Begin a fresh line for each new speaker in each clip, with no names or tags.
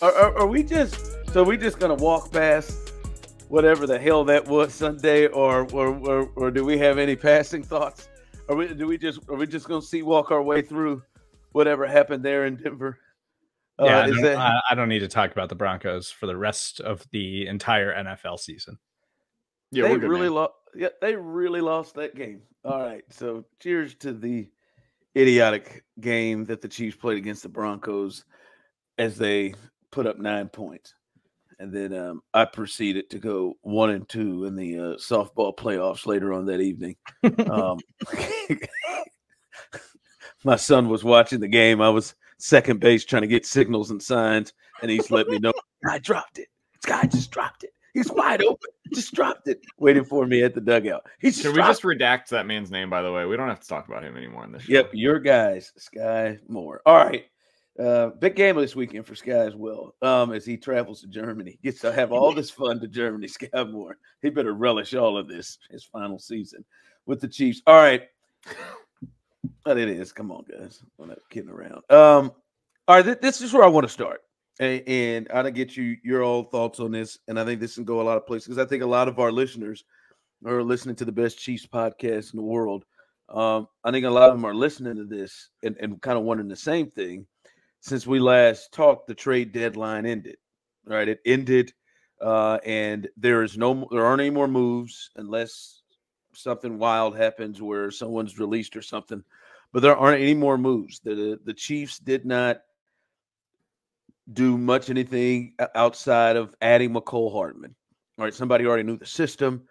Are we just gonna walk past whatever the hell that was Sunday, or do we have any passing thoughts? Are we just gonna walk our way through whatever happened there in Denver?
Yeah, I don't need to talk about the Broncos for the rest of the entire NFL season.
Yeah, they really lost. Yeah, they really lost that game. All right, so cheers to the idiotic game that the Chiefs played against the Broncos as they put up 9 points. And then I proceeded to go 1-2 in the softball playoffs later on that evening. My son was watching the game. I was second base trying to get signals and signs, and he's let me know, I dropped it. This guy just dropped it. He's wide open. Just dropped it. Waiting for me at the dugout.
Should we just redact that man's name, by the way? We don't have to talk about him anymore in this show.
Yep, your guys, Sky Moore. All right. Big game this weekend for Sky as well. As he travels to Germany. Gets to have all this fun to Germany, Sky Moore. He better relish all of this, his final season with the Chiefs. All right. But it is. Come on, guys. I'm not kidding around. All right, this is where I want to start. And I get your old thoughts on this, and I think this can go a lot of places because I think a lot of our listeners are listening to the best Chiefs podcast in the world. I think a lot of them are listening to this and kind of wondering the same thing. Since we last talked, the trade deadline ended. Right, it ended, and there aren't any more moves unless something wild happens where someone's released or something. But there aren't any more moves. The Chiefs did not do much anything outside of adding McCole Hardman. All right, somebody already knew the system,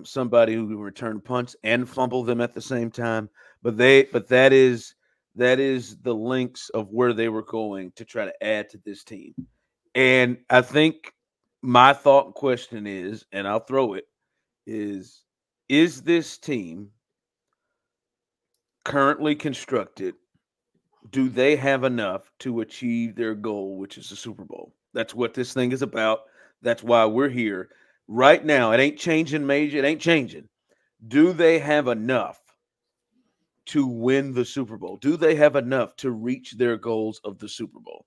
somebody who returned punts and fumbled them at the same time. But that is the links of where they were going to try to add to this team. And I think my thought and question is, and I'll throw it, is this team currently constructed? Do they have enough to achieve their goal, which is the Super Bowl? That's what this thing is about. That's why we're here. Right now, it ain't changing major. It ain't changing. Do they have enough to win the Super Bowl? Do they have enough to reach their goals of the Super Bowl?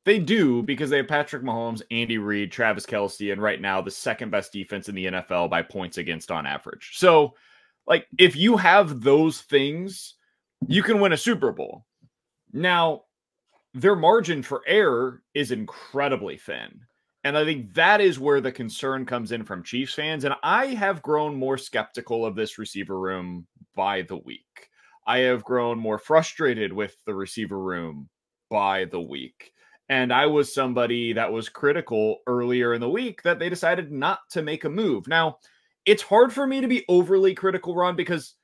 They do, because they have Patrick Mahomes, Andy Reid, Travis Kelce, and right now the second best defense in the NFL by points against on average. So, like, if you have those things, you can win a Super Bowl. Now, their margin for error is incredibly thin. And I think that is where the concern comes in from Chiefs fans. And I have grown more skeptical of this receiver room by the week. I have grown more frustrated with the receiver room by the week. And I was somebody that was critical earlier in the week that they decided not to make a move. Now, it's hard for me to be overly critical, Ron, because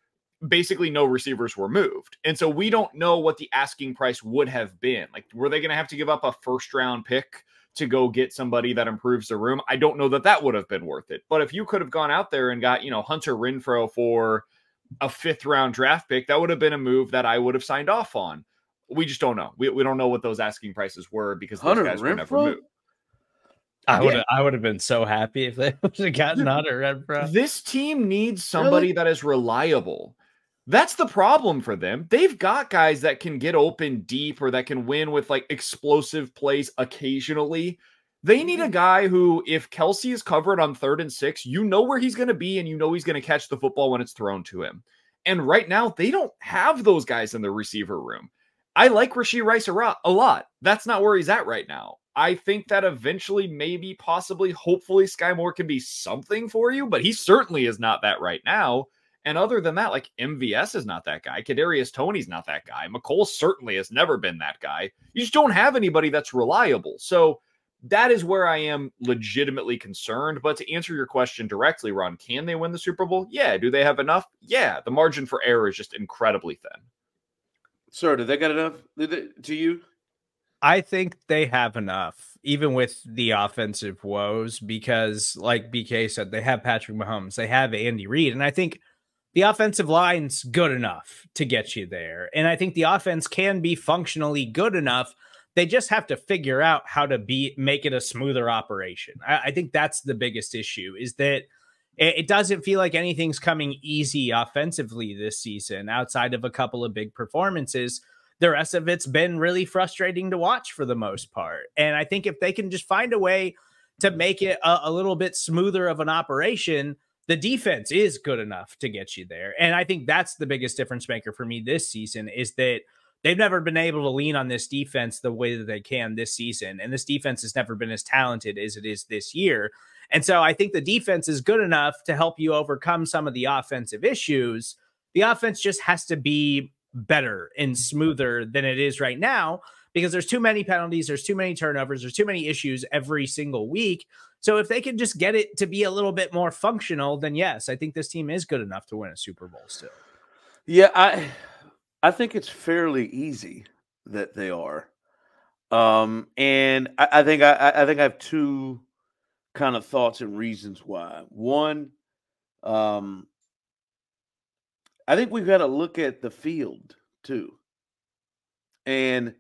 basically no receivers were moved. And so we don't know what the asking price would have been. Like, were they going to have to give up a first-round pick to go get somebody that improves the room? I don't know that would have been worth it. But if you could have gone out there and got, Hunter Renfrow for a 5th-round draft pick, that would have been a move that I would have signed off on. We just don't know. We don't know what those asking prices were because those guys were never moved.
I would have been so happy if they would have gotten Hunter Renfrow.
This team needs somebody that is reliable. That's the problem for them. They've got guys that can get open deep or that can win with like explosive plays occasionally. They need a guy who, if Kelce is covered on 3rd and 6, you know where he's going to be and you know he's going to catch the football when it's thrown to him. And right now, they don't have those guys in the receiver room. I like Rashee Rice a lot. That's not where he's at right now. I think that eventually, maybe, possibly, hopefully, Sky Moore can be something for you, but he certainly is not that right now. And other than that, like, MVS is not that guy. Kadarius Toney's not that guy. McCole certainly has never been that guy. You just don't have anybody that's reliable. So that is where I am legitimately concerned. But to answer your question directly, Ron, can they win the Super Bowl? Yeah. Do they have enough? Yeah. The margin for error is just incredibly thin.
Sir, did they got enough to you?
I think they have enough, even with the offensive woes, because like BK said, they have Patrick Mahomes, they have Andy Reid, and I think the offensive line's good enough to get you there. And I think the offense can be functionally good enough. They just have to figure out how to make it a smoother operation. I think that's the biggest issue, is that it doesn't feel like anything's coming easy offensively this season outside of a couple of big performances. the rest of it's been really frustrating to watch for the most part. And I think if they can just find a way to make it a little bit smoother of an operation, the defense is good enough to get you there. And I think that's the biggest difference maker for me this season, is that they've never been able to lean on this defense the way that they can this season. And this defense has never been as talented as it is this year. And so I think the defense is good enough to help you overcome some of the offensive issues. The offense just has to be better and smoother than it is right now, because there's too many penalties, there's too many turnovers, there's too many issues every single week. So if they can just get it to be a little bit more functional, then yes, I think this team is good enough to win a Super Bowl still.
Yeah, I think it's fairly easy that they are. And I think I have two kind of thoughts and reasons why. One, I think we've got to look at the field too. And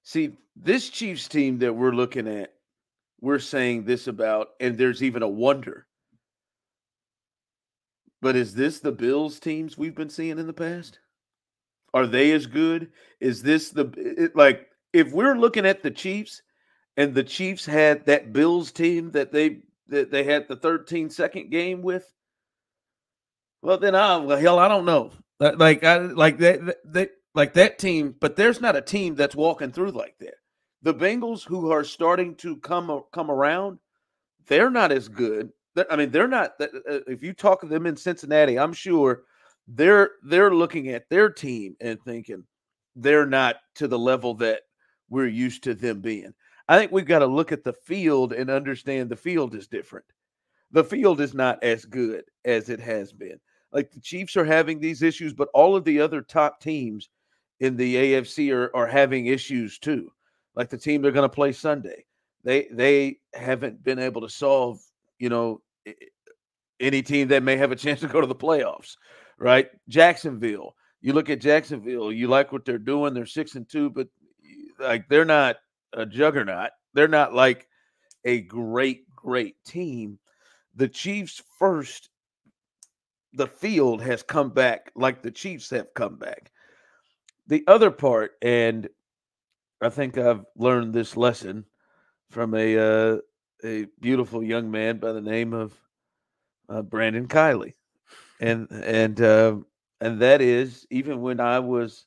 see, this Chiefs team that we're looking at, we're saying this about, and there's even a wonder. But is this the Bills teams we've been seeing in the past? Are they as good? Is this like, if we're looking at the Chiefs and the Chiefs had that Bills team that they had the 13-second game with, well, then I don't know. Like that team, but there's not a team that's walking through like that. The Bengals, who are starting to come around, they're not as good. I mean, they're not. If you talk to them in Cincinnati, I'm sure they're looking at their team and thinking they're not to the level that we're used to them being. I think we've got to look at the field and understand the field is different. The field is not as good as it has been. Like, the Chiefs are having these issues, but all of the other top teams in the AFC are having issues too. Like the team they're going to play Sunday, they haven't been able to solve, any team that may have a chance to go to the playoffs, right? Jacksonville, you look at Jacksonville, you like what they're doing. They're 6-2, but like, they're not a juggernaut. They're not like a great team. The Chiefs first, the field has come back like the Chiefs have come back. The other part, and I think I've learned this lesson from a beautiful young man by the name of Brandon Kiley, and that is, even when I was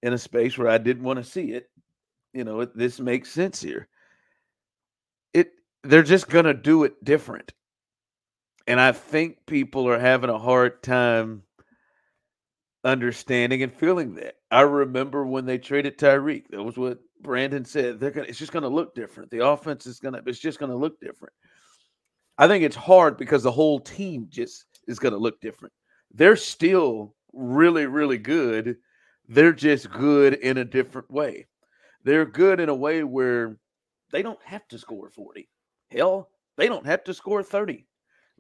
in a space where I didn't want to see it, this makes sense here. They're just gonna do it different, and I think people are having a hard time understanding and feeling that. I remember when they traded Tyreek, that was what Brandon said. It's just gonna look different. The offense it's just gonna look different. I think it's hard because the whole team just is gonna look different. They're still really, really good. They're just good in a different way. They're good in a way where they don't have to score 40. Hell, they don't have to score 30.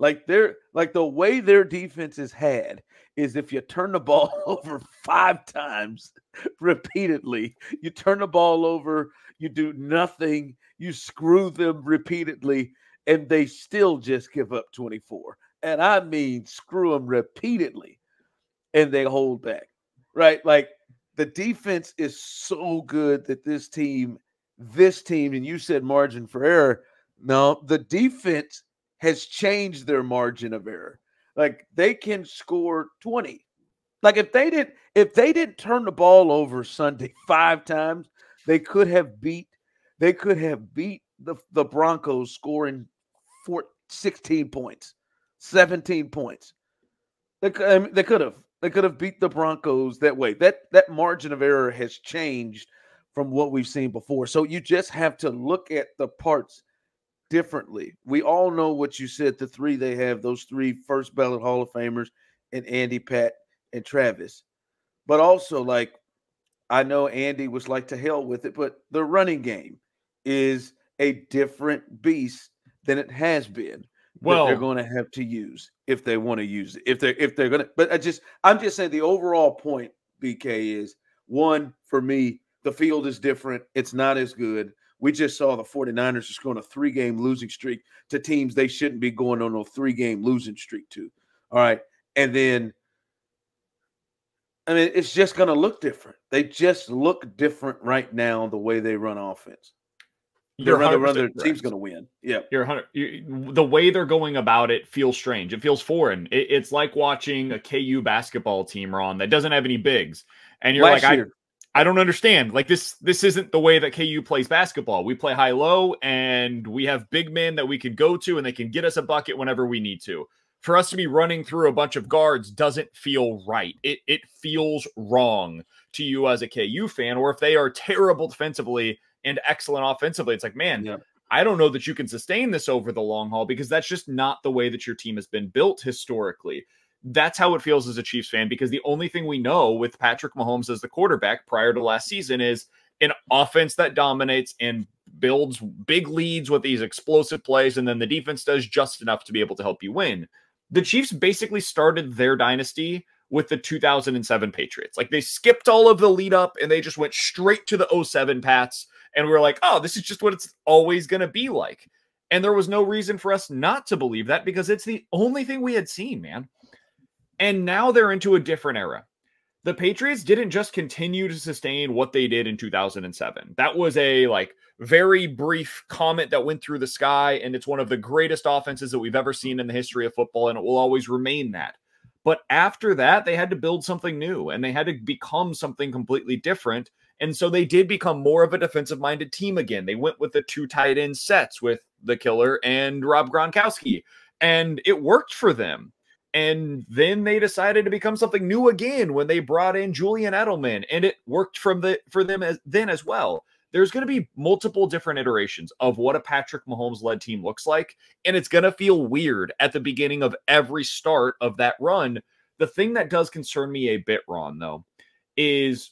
Like, the way their defense is had is, if you turn the ball over 5 times repeatedly, you turn the ball over, you do nothing, you screw them repeatedly, and they still just give up 24. And I mean, screw them repeatedly, and they hold back, right? Like, the defense is so good that this team, and you said margin for error. No, the defense has changed their margin of error. Like, they can score 20. Like, if they didn't turn the ball over Sunday 5 times, they could have beat the Broncos, scoring 16 points, 17 points. They could have beat the Broncos that way. That margin of error has changed from what we've seen before. So you just have to look at the parts differently. We all know what you said, the 3 they have, those 3 first ballot Hall of Famers, and Andy, Pat, and Travis. But also, like, I know Andy was like, to hell with it, but the running game is a different beast than it has been. Well, they're going to have to use if they want to use it. If they're going to, but I'm just saying the overall point, BK, is, one, for me, the field is different. It's not as good. We just saw the 49ers just go on a 3-game losing streak to teams they shouldn't be going on a 3-game losing streak to. All right. And then I mean, it's just going to look different. They just look different right now the way they run offense. They're rather their team's going to win. Yeah,
the way they're going about it feels strange. It feels foreign. It's like watching a KU basketball team, Ron, that doesn't have any bigs, and you're I don't understand. Like this isn't the way that KU plays basketball. We play high-low, and we have big men that we can go to, and they can get us a bucket whenever we need to. For us to be running through a bunch of guards doesn't feel right. It feels wrong to you as a KU fan, or if they are terrible defensively and excellent offensively, it's like, man, I don't know that you can sustain this over the long haul, because that's just not the way that your team has been built historically. That's how it feels as a Chiefs fan, because the only thing we know with Patrick Mahomes as the quarterback prior to last season is an offense that dominates and builds big leads with these explosive plays, and then the defense does just enough to be able to help you win. The Chiefs basically started their dynasty with the 2007 Patriots. Like, they skipped all of the lead up and they just went straight to the 07 Pats. And we were like, oh, this is just what it's always going to be like. And there was no reason for us not to believe that, because it's the only thing we had seen, man. And now they're into a different era. The Patriots didn't just continue to sustain what they did in 2007. That was a very brief comment that went through the sky, and it's one of the greatest offenses that we've ever seen in the history of football, and it will always remain that. But after that, they had to build something new, and they had to become something completely different. And so they did become more of a defensive-minded team again. They went with the 2 tight end sets with the Killer and Rob Gronkowski, and it worked for them. And then they decided to become something new again when they brought in Julian Edelman, and it worked for them then as well. There's going to be multiple different iterations of what a Patrick Mahomes-led team looks like, and it's going to feel weird at the beginning of every start of that run. The thing that does concern me a bit, Ron, though, is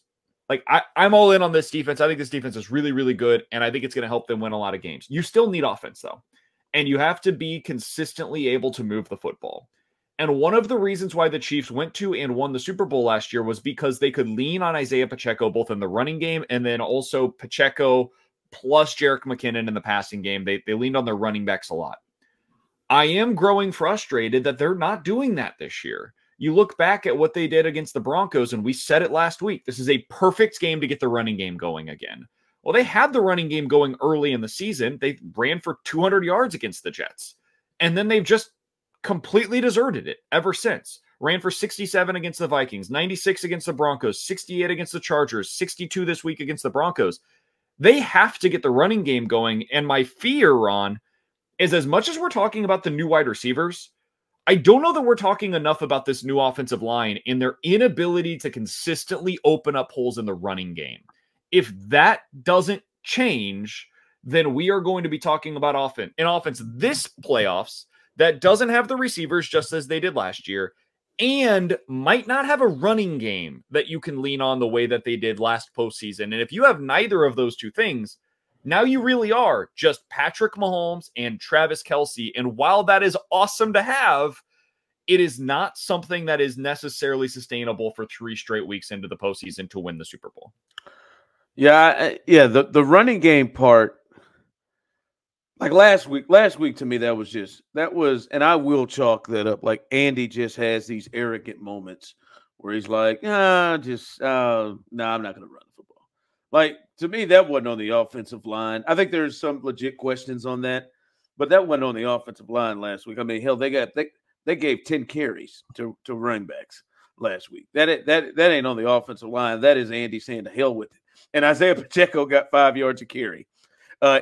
I'm all in on this defense. I think this defense is really, really good, and I think it's going to help them win a lot of games. You still need offense, though, and you have to be consistently able to move the football. And one of the reasons why the Chiefs went to and won the Super Bowl last year was because they could lean on Isaiah Pacheco both in the running game and then also Pacheco plus Jerick McKinnon in the passing game. They leaned on their running backs a lot. I am growing frustrated that they're not doing that this year. You look back at what they did against the Broncos, and we said it last week. This is a perfect game to get the running game going again. Well, they had the running game going early in the season. They ran for 200 yards against the Jets. And then they've just completely deserted it ever since. Ran for 67 against the Vikings, 96 against the Broncos, 68 against the Chargers, 62 this week against the Broncos. They have to get the running game going. And my fear, Ron, is as much as we're talking about the new wide receivers, I don't know that we're talking enough about this new offensive line in their inability to consistently open up holes in the running game. If that doesn't change, then we are going to be talking about offense this playoffs that doesn't have the receivers just as they did last year, and might not have a running game that you can lean on the way that they did last postseason. And if you have neither of those two things, now you really are just Patrick Mahomes and Travis Kelce. And while that is awesome to have, it is not something that is necessarily sustainable for 3 straight weeks into the postseason to win the Super Bowl.
Yeah. The running game part, like last week to me, that was, and I will chalk that up. Like, Andy just has these arrogant moments where he's like, no, I'm not going to run the football. Like, to me, that wasn't on the offensive line. I think there's some legit questions on that, but that wasn't on the offensive line last week. I mean, hell, they gave 10 carries to running backs last week. That ain't on the offensive line. That is Andy saying to hell with it. And Isaiah Pacheco got 5 yards a carry.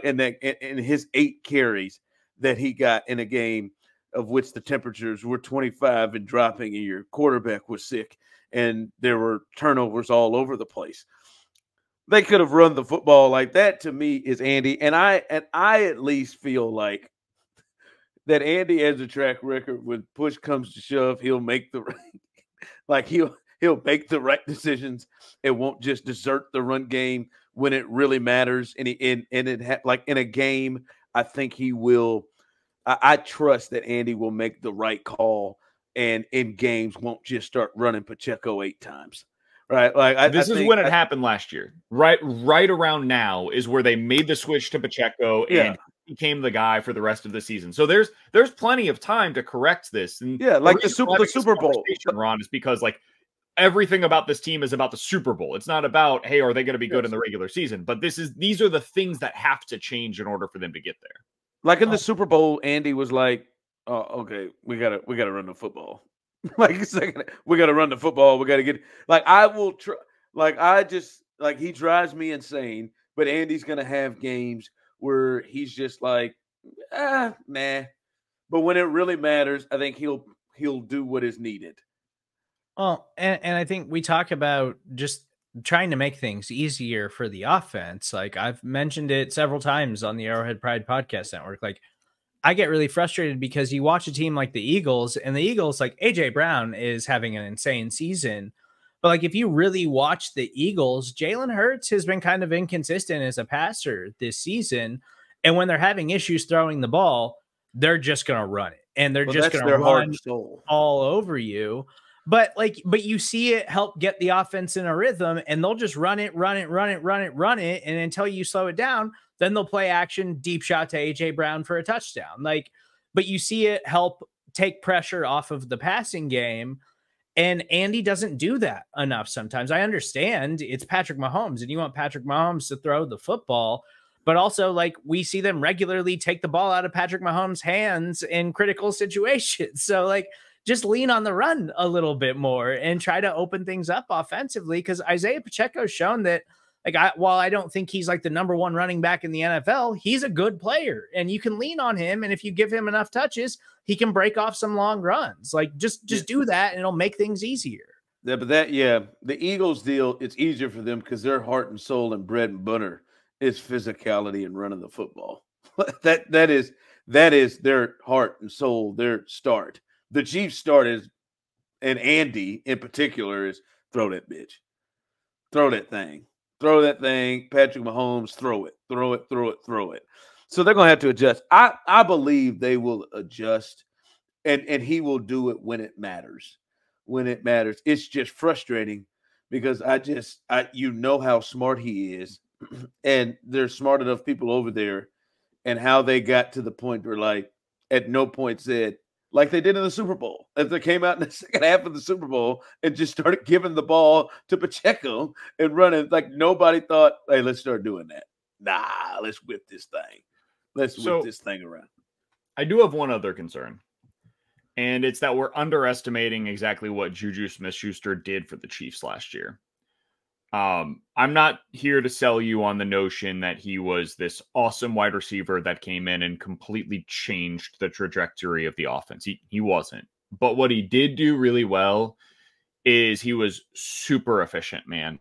In his 8 carries that he got in a game of which the temperatures were 25 and dropping, and your quarterback was sick, and there were turnovers all over the place. They could have run the football like that. To me, is Andy, and I at least feel like that Andy has a track record. When push comes to shove, he'll make the he'll make the right decisions. It won't just desert the run game when it really matters. And in a game, I think he will. I trust that Andy will make the right call, and in games won't just start running Pacheco 8 times. Right? Like,
this is when it happened last year. Right around now is where they made the switch to Pacheco, and became the guy for the rest of the season. So there's plenty of time to correct this. And
like the Super Bowl,
Ron, is because everything about this team is about the Super Bowl. It's not about, hey, are they going to be good in the regular season? But these are the things that have to change in order for them to get there.
Like in the Super Bowl, Andy was like, "Oh, okay, we gotta run the football. Like we gotta run the football. We gotta get like I will try. Like I just like he drives me insane. But Andy's gonna have games where he's just like, nah. But when it really matters, I think he'll do what is needed.
Well, and I think we talk about just trying to make things easier for the offense. Like I've mentioned it several times on the Arrowhead Pride Podcast Network. Like I get really frustrated because you watch a team like the Eagles, and the Eagles, like AJ Brown is having an insane season. But like if you really watch the Eagles, Jalen Hurts has been kind of inconsistent as a passer this season. And when they're having issues throwing the ball, they're just going to run it. And they're just going to run all over you. But you see it help get the offense in a rhythm, and they'll just run it. And until you slow it down, then they'll play action, deep shot to AJ Brown for a touchdown. But you see it help take pressure off of the passing game. And Andy doesn't do that enough sometimes. I understand it's Patrick Mahomes, and you want Patrick Mahomes to throw the football, but also like we see them regularly take the ball out of Patrick Mahomes' hands in critical situations. So like, just lean on the run a little bit more and try to open things up offensively. Because Isaiah Pacheco's shown that, like, while I don't think he's like the number one running back in the NFL, he's a good player, and you can lean on him. And if you give him enough touches, he can break off some long runs. Like, just do that, and it'll make things easier.
Yeah, but the Eagles deal, it's easier for them because their heart and soul and bread and butter is physicality and running the football. that is their heart and soul, their start. The Chiefs start is, and Andy in particular, is throw that bitch. Throw that thing. Throw that thing. Patrick Mahomes, throw it. Throw it, throw it, throw it. So they're going to have to adjust. I believe they will adjust, and he will do it when it matters. When it matters. It's just frustrating because you know how smart he is, and there's smart enough people over there, and how they got to the point where, like, at no point said, like they did in the Super Bowl. If they came out in the second half of the Super Bowl and just started giving the ball to Pacheco and running, like nobody thought, hey, let's start doing that. Nah, let's whip this thing. Let's whip this thing around.
I do have one other concern, and it's that we're underestimating exactly what Juju Smith-Schuster did for the Chiefs last year. I'm not here to sell you on the notion that he was this awesome wide receiver that came in and completely changed the trajectory of the offense. He wasn't. But what he did do really well is he was super efficient, man.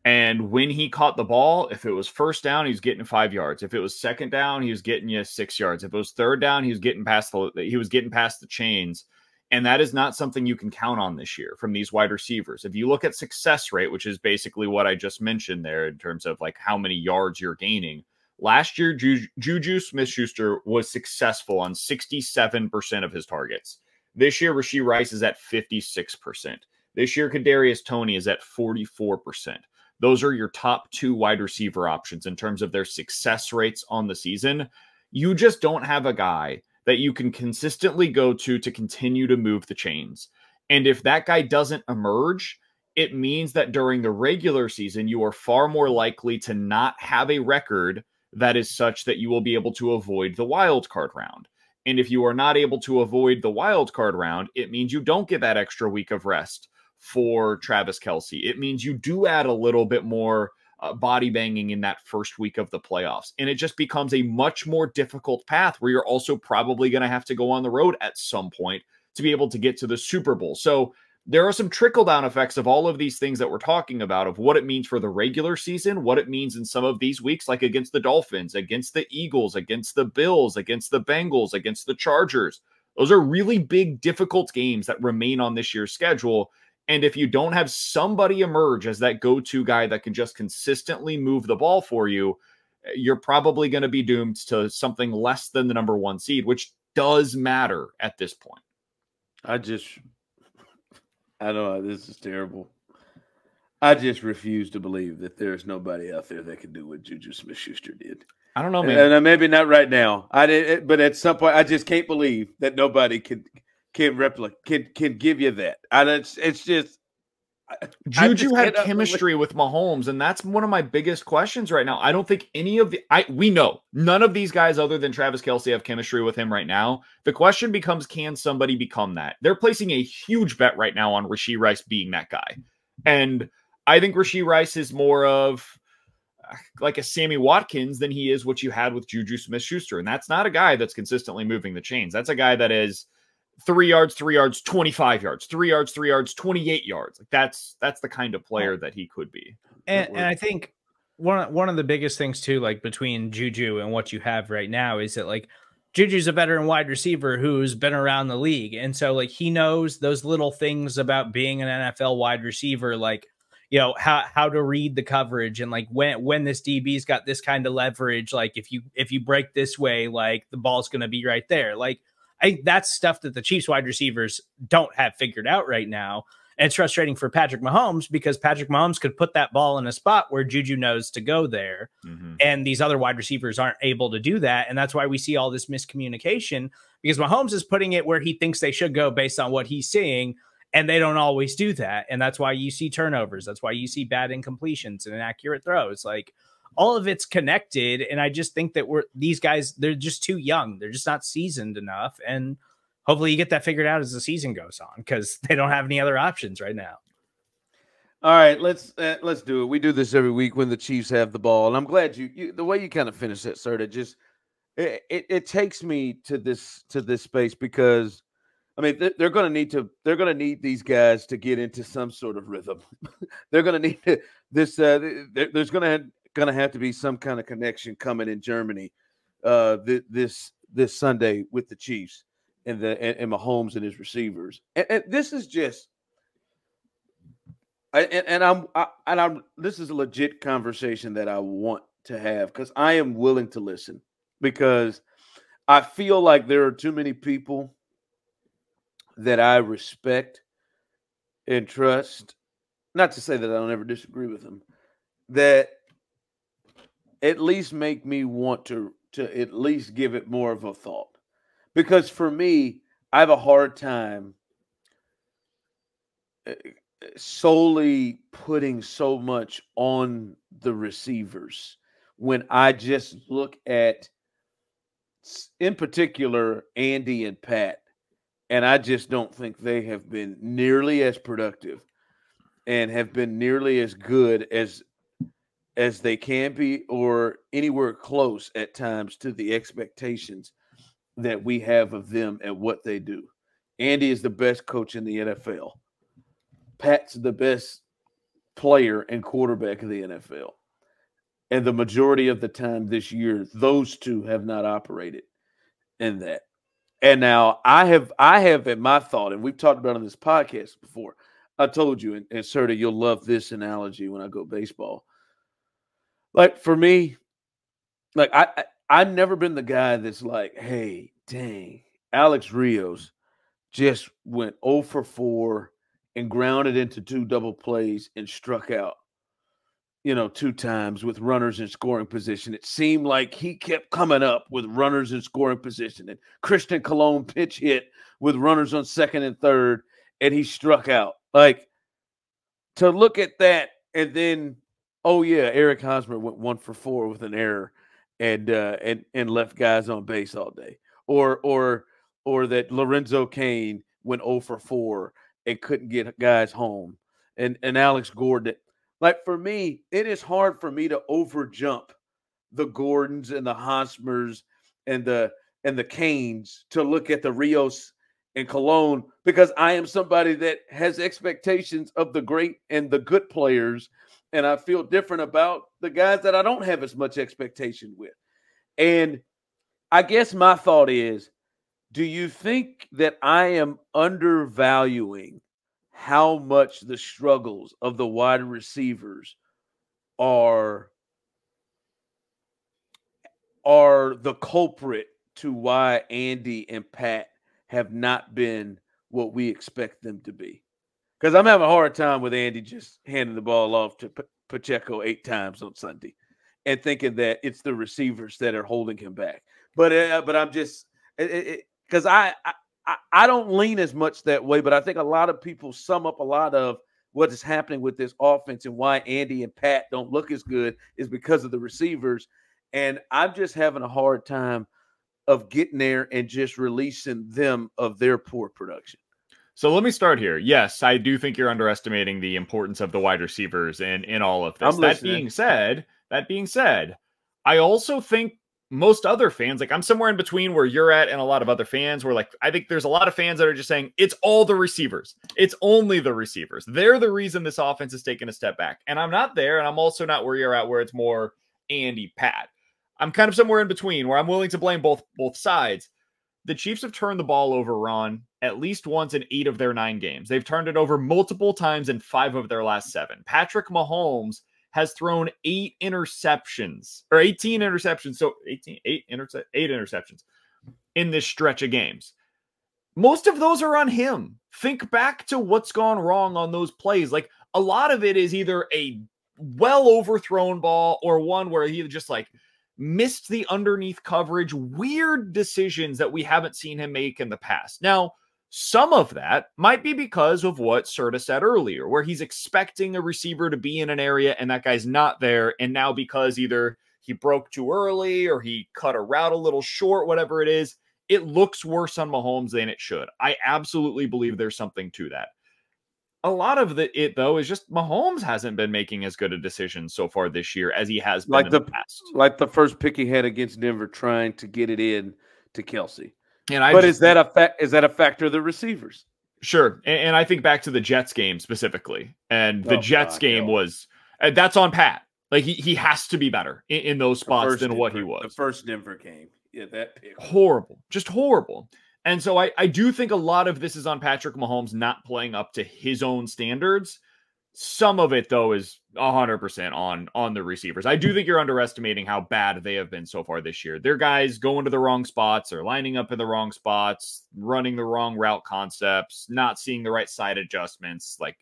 And when he caught the ball, if it was first down, he was getting 5 yards. If it was second down, he was getting you 6 yards. If it was third down, he was getting past the chains. And that is not something you can count on this year from these wide receivers. If you look at success rate, which is basically what I just mentioned there in terms of like how many yards you're gaining, last year, Juju Smith-Schuster was successful on 67% of his targets. This year, Rashee Rice is at 56%. This year, Kadarius Toney is at 44%. Those are your top two wide receiver options in terms of their success rates on the season. You just don't have a guy that you can consistently go to continue to move the chains. And if that guy doesn't emerge, it means that during the regular season, you are far more likely to not have a record that is such that you will be able to avoid the wild card round. And if you are not able to avoid the wild card round, it means you don't get that extra week of rest for Travis Kelce. It means you do add a little bit more body banging in that first week of the playoffs. And it just becomes a much more difficult path where you're also probably going to have to go on the road at some point to be able to get to the Super Bowl. So there are some trickle-down effects of all of these things that we're talking about, of what it means for the regular season, what it means in some of these weeks, like against the Dolphins, against the Eagles, against the Bills, against the Bengals, against the Chargers. Those are really big, difficult games that remain on this year's schedule. And if you don't have somebody emerge as that go-to guy that can just consistently move the ball for you, you're probably going to be doomed to something less than the number one seed, which does matter at this point.
I know this is terrible. I just refuse to believe that there's nobody out there that can do what Juju Smith-Schuster did. I don't know, man. And maybe not right now. But at some point, I just can't believe that nobody can replicate, can give you that. It's just,
Juju had chemistry with Mahomes, and that's one of my biggest questions right now. I don't think any of we know none of these guys other than Travis Kelce have chemistry with him right now. The question becomes, can somebody become that? They're placing a huge bet right now on Rashee Rice being that guy. And I think Rashee Rice is more of like a Sammy Watkins than he is what you had with Juju Smith-Schuster. And that's not a guy that's consistently moving the chains. That's a guy that is 3 yards, 25 yards, 3 yards, 28 yards. Like that's the kind of player that he could be.
And I think one of the biggest things too, like between Juju and what you have right now, is that like Juju's a veteran wide receiver who's been around the league. And so like he knows those little things about being an NFL wide receiver, like, you know, how to read the coverage, and like when this DB's got this kind of leverage, like if you break this way, like the ball's going to be right there. Like I think that's stuff that the Chiefs wide receivers don't have figured out right now. And it's frustrating for Patrick Mahomes because Patrick Mahomes could put that ball in a spot where Juju knows to go there. Mm-hmm. And these other wide receivers aren't able to do that. And that's why we see all this miscommunication, because Mahomes is putting it where he thinks they should go based on what he's seeing. And they don't always do that. And that's why you see turnovers. That's why you see bad incompletions and inaccurate throws. Like all of it's connected. And I just think that these guys, they're just too young. They're just not seasoned enough. And hopefully you get that figured out as the season goes on, because they don't have any other options right now.
All right, let's do it. We do this every week when the Chiefs have the ball. And I'm glad the way you kind of finished that, Serda, just it takes me to this space, because I mean, they're going to need these guys to get into some sort of rhythm. They're going to need this. There's going to have to be some kind of connection coming in Germany this Sunday with the Chiefs and Mahomes and his receivers. And this is just, this is a legit conversation that I want to have, because I am willing to listen, because I feel like there are too many people that I respect and trust, not to say that I don't ever disagree with them, that at least make me want to at least give it more of a thought. Because for me, I have a hard time solely putting so much on the receivers when I just look at, in particular, Andy and Pat. And I just don't think they have been nearly as productive and have been nearly as good as they can be, or anywhere close at times to the expectations that we have of them and what they do. Andy is the best coach in the NFL. Pat's the best player and quarterback of the NFL. And the majority of the time this year, those two have not operated in that. And now I have in my thought, and we've talked about it on this podcast before, I told you, and Serda, you'll love this analogy when I go baseball. Like for me, like I've never been the guy that's like, hey, dang, Alex Rios just went 0 for 4 and grounded into 2 double plays and struck out, 2 times with runners in scoring position. It seemed like he kept coming up with runners in scoring position, and Christian Colon pitch hit with runners on second and third, and he struck out. Like, to look at that, and then, oh yeah, Eric Hosmer went 1 for 4 with an error and left guys on base all day. Or that Lorenzo Cain went 0 for 4 and couldn't get guys home. And Alex Gordon. Like, for me, it is hard for me to overjump the Gordons and the Hosmers and the Canes to look at the Rios and Colon, because I am somebody that has expectations of the great and the good players, and I feel different about the guys that I don't have as much expectation with. And I guess my thought is, do you think that I am undervaluing how much the struggles of the wide receivers are the culprit to why Andy and Pat have not been what we expect them to be? Because I'm having a hard time with Andy just handing the ball off to Pacheco 8 times on Sunday and thinking that it's the receivers that are holding him back. But I'm just because I don't lean as much that way, but I think a lot of people sum up a lot of what is happening with this offense and why Andy and Pat don't look as good is because of the receivers. And I'm just having a hard time of getting there and just releasing them of their poor production.
So let me start here. Yes, I do think you're underestimating the importance of the wide receivers in all of this. That being said, I also think most other fans, like I'm somewhere in between where you're at and a lot of other fans, where like I think there's a lot of fans that are just saying it's all the receivers. It's only the receivers. They're the reason this offense is taking a step back. And I'm not there, and I'm also not where you're at, where it's more Andy, Pat. I'm kind of somewhere in between where I'm willing to blame both sides. The Chiefs have turned the ball over, Ron, at least once in 8 of their 9 games. They've turned it over multiple times in 5 of their last 7. Patrick Mahomes has thrown 8 interceptions, or 18 interceptions. So 8 interceptions in this stretch of games. Most of those are on him. Think back to what's gone wrong on those plays. Like a lot of it is either a well overthrown ball or one where he just like missed the underneath coverage, weird decisions that we haven't seen him make in the past. Now, some of that might be because of what Serda said earlier, where he's expecting a receiver to be in an area and that guy's not there. And now because either he broke too early or he cut a route a little short, whatever it is, it looks worse on Mahomes than it should. I absolutely believe there's something to that. A lot of it, though, is just Mahomes hasn't been making as good a decision so far this year as he has been in the past.
Like the first pick he had against Denver, trying to get it in to Kelce. Is that a factor of the receivers?
Sure, and I think back to the Jets game specifically, and the Jets game was that's on Pat. Like he has to be better in those spots than what he was.
The first Denver game, yeah, that pick
horrible, just horrible. And so I do think a lot of this is on Patrick Mahomes not playing up to his own standards. Some of it, though, is 100% on the receivers. I do think you're underestimating how bad they have been so far this year. Their guys going to the wrong spots or lining up in the wrong spots, running the wrong route concepts, not seeing the right side adjustments. Like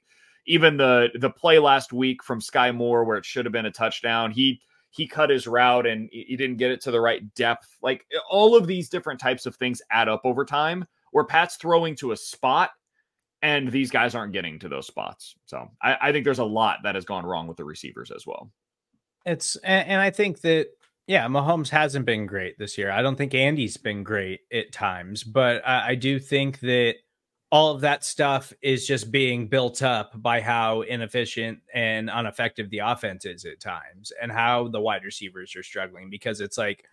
even the play last week from Sky Moore where it should have been a touchdown, he cut his route and he didn't get it to the right depth. Like all of these different types of things add up over time where Pat's throwing to a spot and these guys aren't getting to those spots. So I think there's a lot that has gone wrong with the receivers as well.
And I think that, yeah, Mahomes hasn't been great this year. I don't think Andy's been great at times, but I do think that all of that stuff is just being built up by how inefficient and ineffective the offense is at times and how the wide receivers are struggling, because it's like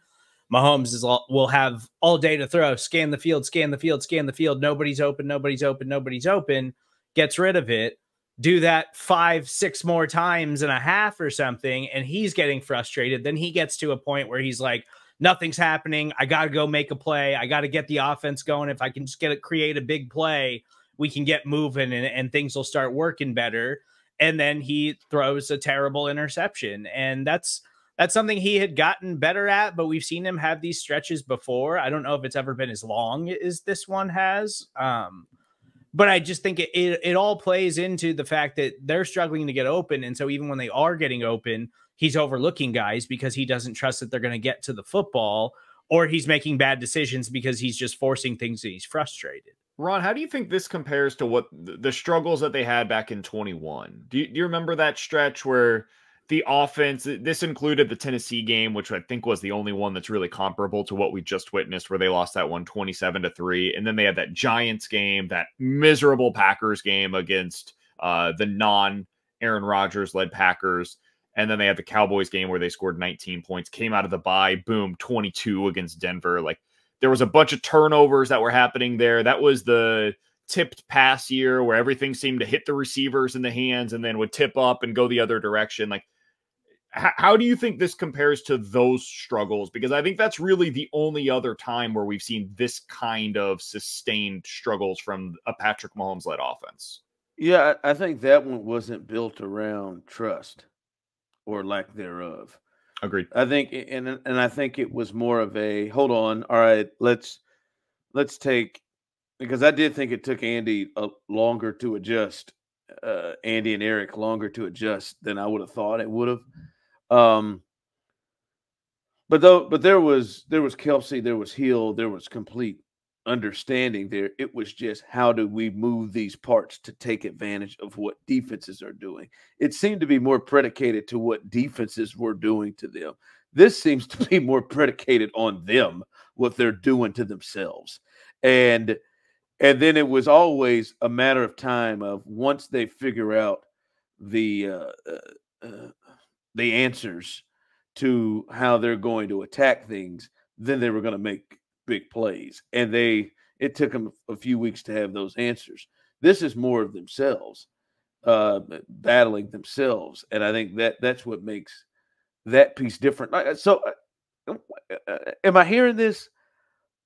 Mahomes will have all day to throw, scan the field, scan the field, scan the field. Nobody's open, nobody's open, nobody's open. Gets rid of it. Do that 5-6 more times and a half or something, and he's getting frustrated. Then he gets to a point where he's like, nothing's happening. I got to go make a play. I got to get the offense going. If I can just create a big play, we can get moving and things will start working better. And then he throws a terrible interception. And that's something he had gotten better at, but we've seen him have these stretches before. I don't know if it's ever been as long as this one has. But I just think it all plays into the fact that they're struggling to get open. And so even when they are getting open, he's overlooking guys because he doesn't trust that they're going to get to the football, or he's making bad decisions because he's just forcing things and he's frustrated.
Ron, how do you think this compares to what the struggles that they had back in 21? Do you remember that stretch where the offense, this included the Tennessee game, which I think was the only one that's really comparable to what we just witnessed, where they lost that one 27-3. And then they had that Giants game, that miserable Packers game against the non-Aaron Rodgers-led Packers. And then they had the Cowboys game where they scored 19 points, came out of the bye, boom, 22 against Denver. Like there was a bunch of turnovers that were happening there. That was the tipped pass year where everything seemed to hit the receivers in the hands and then would tip up and go the other direction. Like, how do you think this compares to those struggles? Because I think that's really the only other time where we've seen this kind of sustained struggles from a Patrick Mahomes-led offense.
Yeah, I think that one wasn't built around trust or lack thereof.
Agreed.
I think, and I think it was more of a, hold on, all right, let's take, because I did think it took Andy longer to adjust, Andy and Eric longer to adjust than I would have thought it would have. But there was Kelce, there was Hill, there was complete understanding there. It was just how do we move these parts to take advantage of what defenses are doing. It seemed to be more predicated to what defenses were doing to them. This seems to be more predicated on them, what they're doing to themselves. And then it was always a matter of time of once they figure out the answers to how they're going to attack things, then they were going to make big plays. And it took them a few weeks to have those answers. This is more of themselves, battling themselves. And I think that's what makes that piece different. So am I hearing this?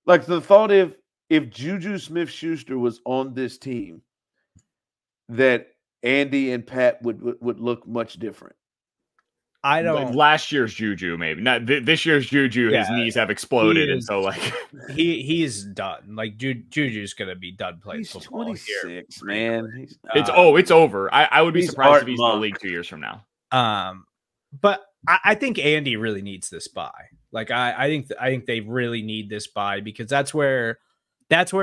Like the thought if Juju Smith-Schuster was on this team, that Andy and Pat would look much different.
I don't.
Last year's Juju, maybe not this year's Juju. His knees have exploded, and so like
he's done. Like Juju's gonna be done playing
he's
football
26,
here.
man.
It's over. I would be surprised if he's in the league 2 years from now.
But I think Andy really needs this bye. Like I think they really need this bye because that's where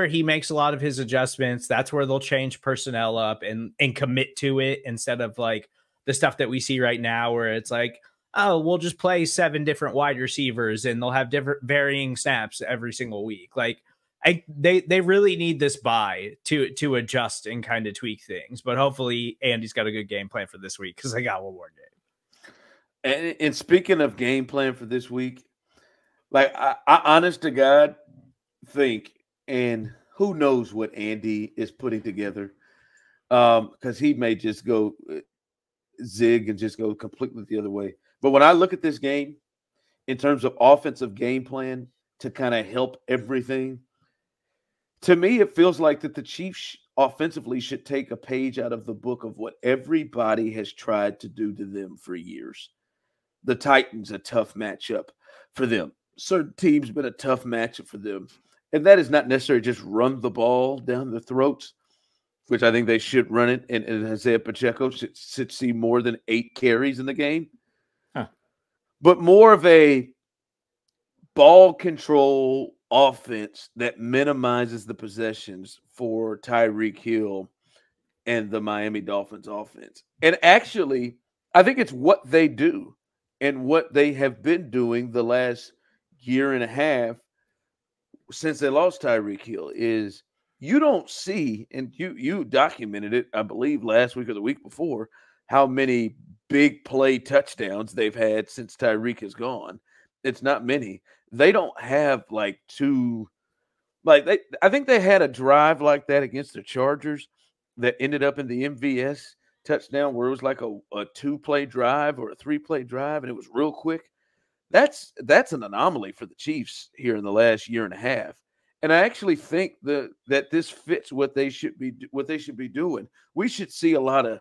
he makes a lot of his adjustments. That's where they'll change personnel up and commit to it instead of like the stuff that we see right now where it's like, oh, we'll just play 7 different wide receivers and they'll have different varying snaps every single week. Like they really need this bye to adjust and kind of tweak things. But hopefully Andy's got a good game plan for this week because I got one more game.
And speaking of game plan for this week, like I honest to God think, and who knows what Andy is putting together, because he may just go zig and just go completely the other way. But when I look at this game in terms of offensive game plan to kind of help everything, to me it feels like that the Chiefs offensively should take a page out of the book of what everybody has tried to do to them for years. The Titans, a tough matchup for them. Certain teams been a tough matchup for them. And that is not necessarily just run the ball down their throats, which I think they should run it, and Isaiah Pacheco should see more than 8 carries in the game.
Huh.
But more of a ball control offense that minimizes the possessions for Tyreek Hill and the Miami Dolphins offense. And actually, I think it's what they do and what they have been doing the last year and a half since they lost Tyreek Hill is – you don't see, and you documented it, I believe, last week or the week before, how many big play touchdowns they've had since Tyreek is gone. It's not many. They don't have like I think they had a drive like that against the Chargers that ended up in the MVS touchdown where it was like a 2-play drive or a 3-play drive, and it was real quick. That's an anomaly for the Chiefs here in the last year and a half. And I actually think that this fits what they should be doing. We should see a lot of,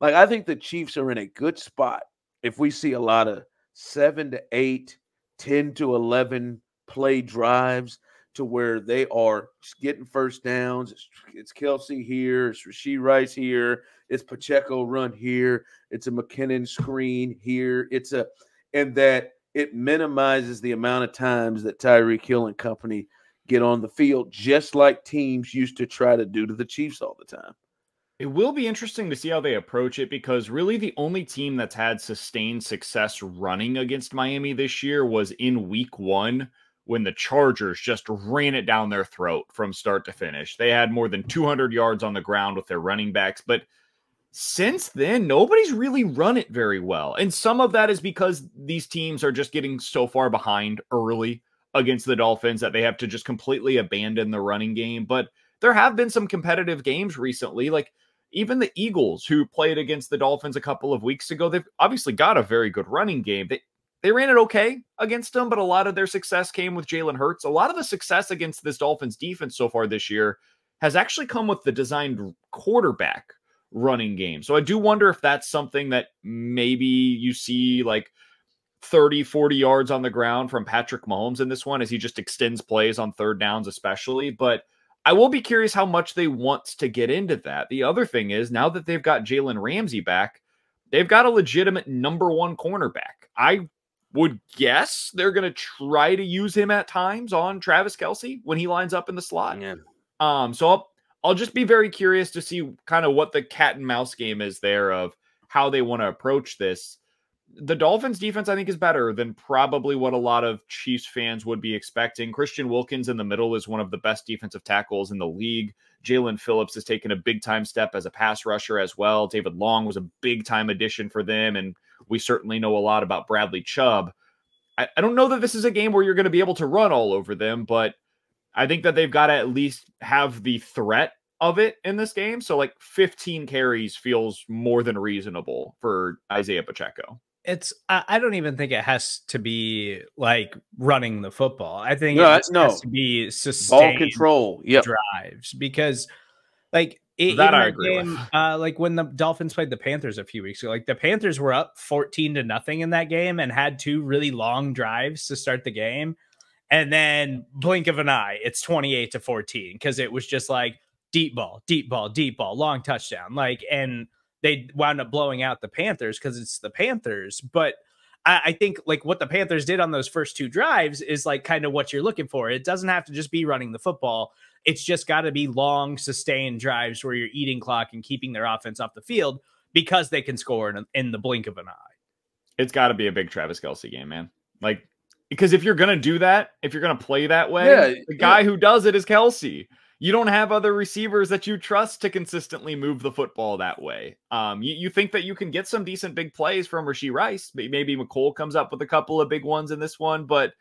like, I think the Chiefs are in a good spot if we see a lot of 7 to 8, 10 to 11 play drives to where they are getting first downs. It's Kelsey here, it's Rashee Rice here, it's Pacheco run here, it's a McKinnon screen here, and that it minimizes the amount of times that Tyreek Hill and company get on the field, just like teams used to try to do to the Chiefs all the time.
It will be interesting to see how they approach it because really the only team that's had sustained success running against Miami this year was in week 1 when the Chargers just ran it down their throat from start to finish. They had more than 200 yards on the ground with their running backs, but since then, nobody's really run it very well. And some of that is because these teams are just getting so far behind early against the Dolphins that they have to just completely abandon the running game. But there have been some competitive games recently, like even the Eagles who played against the Dolphins a couple of weeks ago. They've obviously got a very good running game. They ran it okay against them, but a lot of their success came with Jalen Hurts. A lot of the success against this Dolphins defense so far this year has actually come with the designed quarterback running game. So I do wonder if that's something that maybe you see like 30, 40 yards on the ground from Patrick Mahomes in this one as he just extends plays on third downs especially. But I will be curious how much they want to get into that. The other thing is now that they've got Jalen Ramsey back, they've got a legitimate number 1 cornerback. I would guess they're going to try to use him at times on Travis Kelce when he lines up in the slot.
Yeah.
So I'll just be very curious to see kind of what the cat and mouse game is there of how they want to approach this. The Dolphins defense, I think, is better than probably what a lot of Chiefs fans would be expecting. Christian Wilkins in the middle is one of the best defensive tackles in the league. Jalen Phillips has taken a big-time step as a pass rusher as well. David Long was a big-time addition for them, and we certainly know a lot about Bradley Chubb. I don't know that this is a game where you're going to be able to run all over them, but I think that they've got to at least have the threat of it in this game. So like 15 carries feels more than reasonable for Isaiah Pacheco.
I don't even think it has to be like running the football. I think it has to be sustained
ball control
drives, because like
that I agree
game, with. Like when the Dolphins played the Panthers a few weeks ago, like the Panthers were up 14-0 in that game and had 2 really long drives to start the game. And then blink of an eye, it's 28-14 because it was just like deep ball, long touchdown. Like, and they wound up blowing out the Panthers because it's the Panthers. But I think like what the Panthers did on those first 2 drives is like kind of what you're looking for. It doesn't have to just be running the football. It's just got to be long, sustained drives where you're eating clock and keeping their offense off the field because they can score in the blink of an eye.
It's got to be a big Travis Kelce game, man. Like, because if you're going to do that, if you're going to play that way, the guy who does it is Kelce. You don't have other receivers that you trust to consistently move the football that way. You think that you can get some decent big plays from Rashee Rice. Maybe McCole comes up with a couple of big ones in this one. But,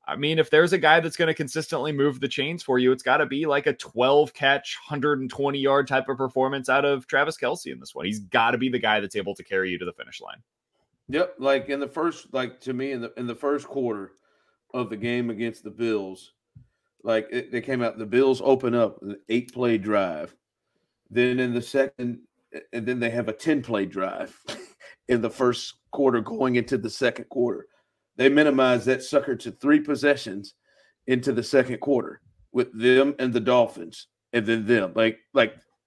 I mean, if there's a guy that's going to consistently move the chains for you, it's got to be like a 12-catch, 120-yard type of performance out of Travis Kelce in this one. He's got to be the guy that's able to carry you to the finish line.
Yep. Like in the first, like to me, in the first quarter of the game against the Bills, like they came out, the Bills open up an 8-play drive. Then in the second, and then they have a 10-play drive in the first quarter going into the second quarter. They minimize that sucker to 3 possessions into the second quarter with them and the Dolphins and then them. Like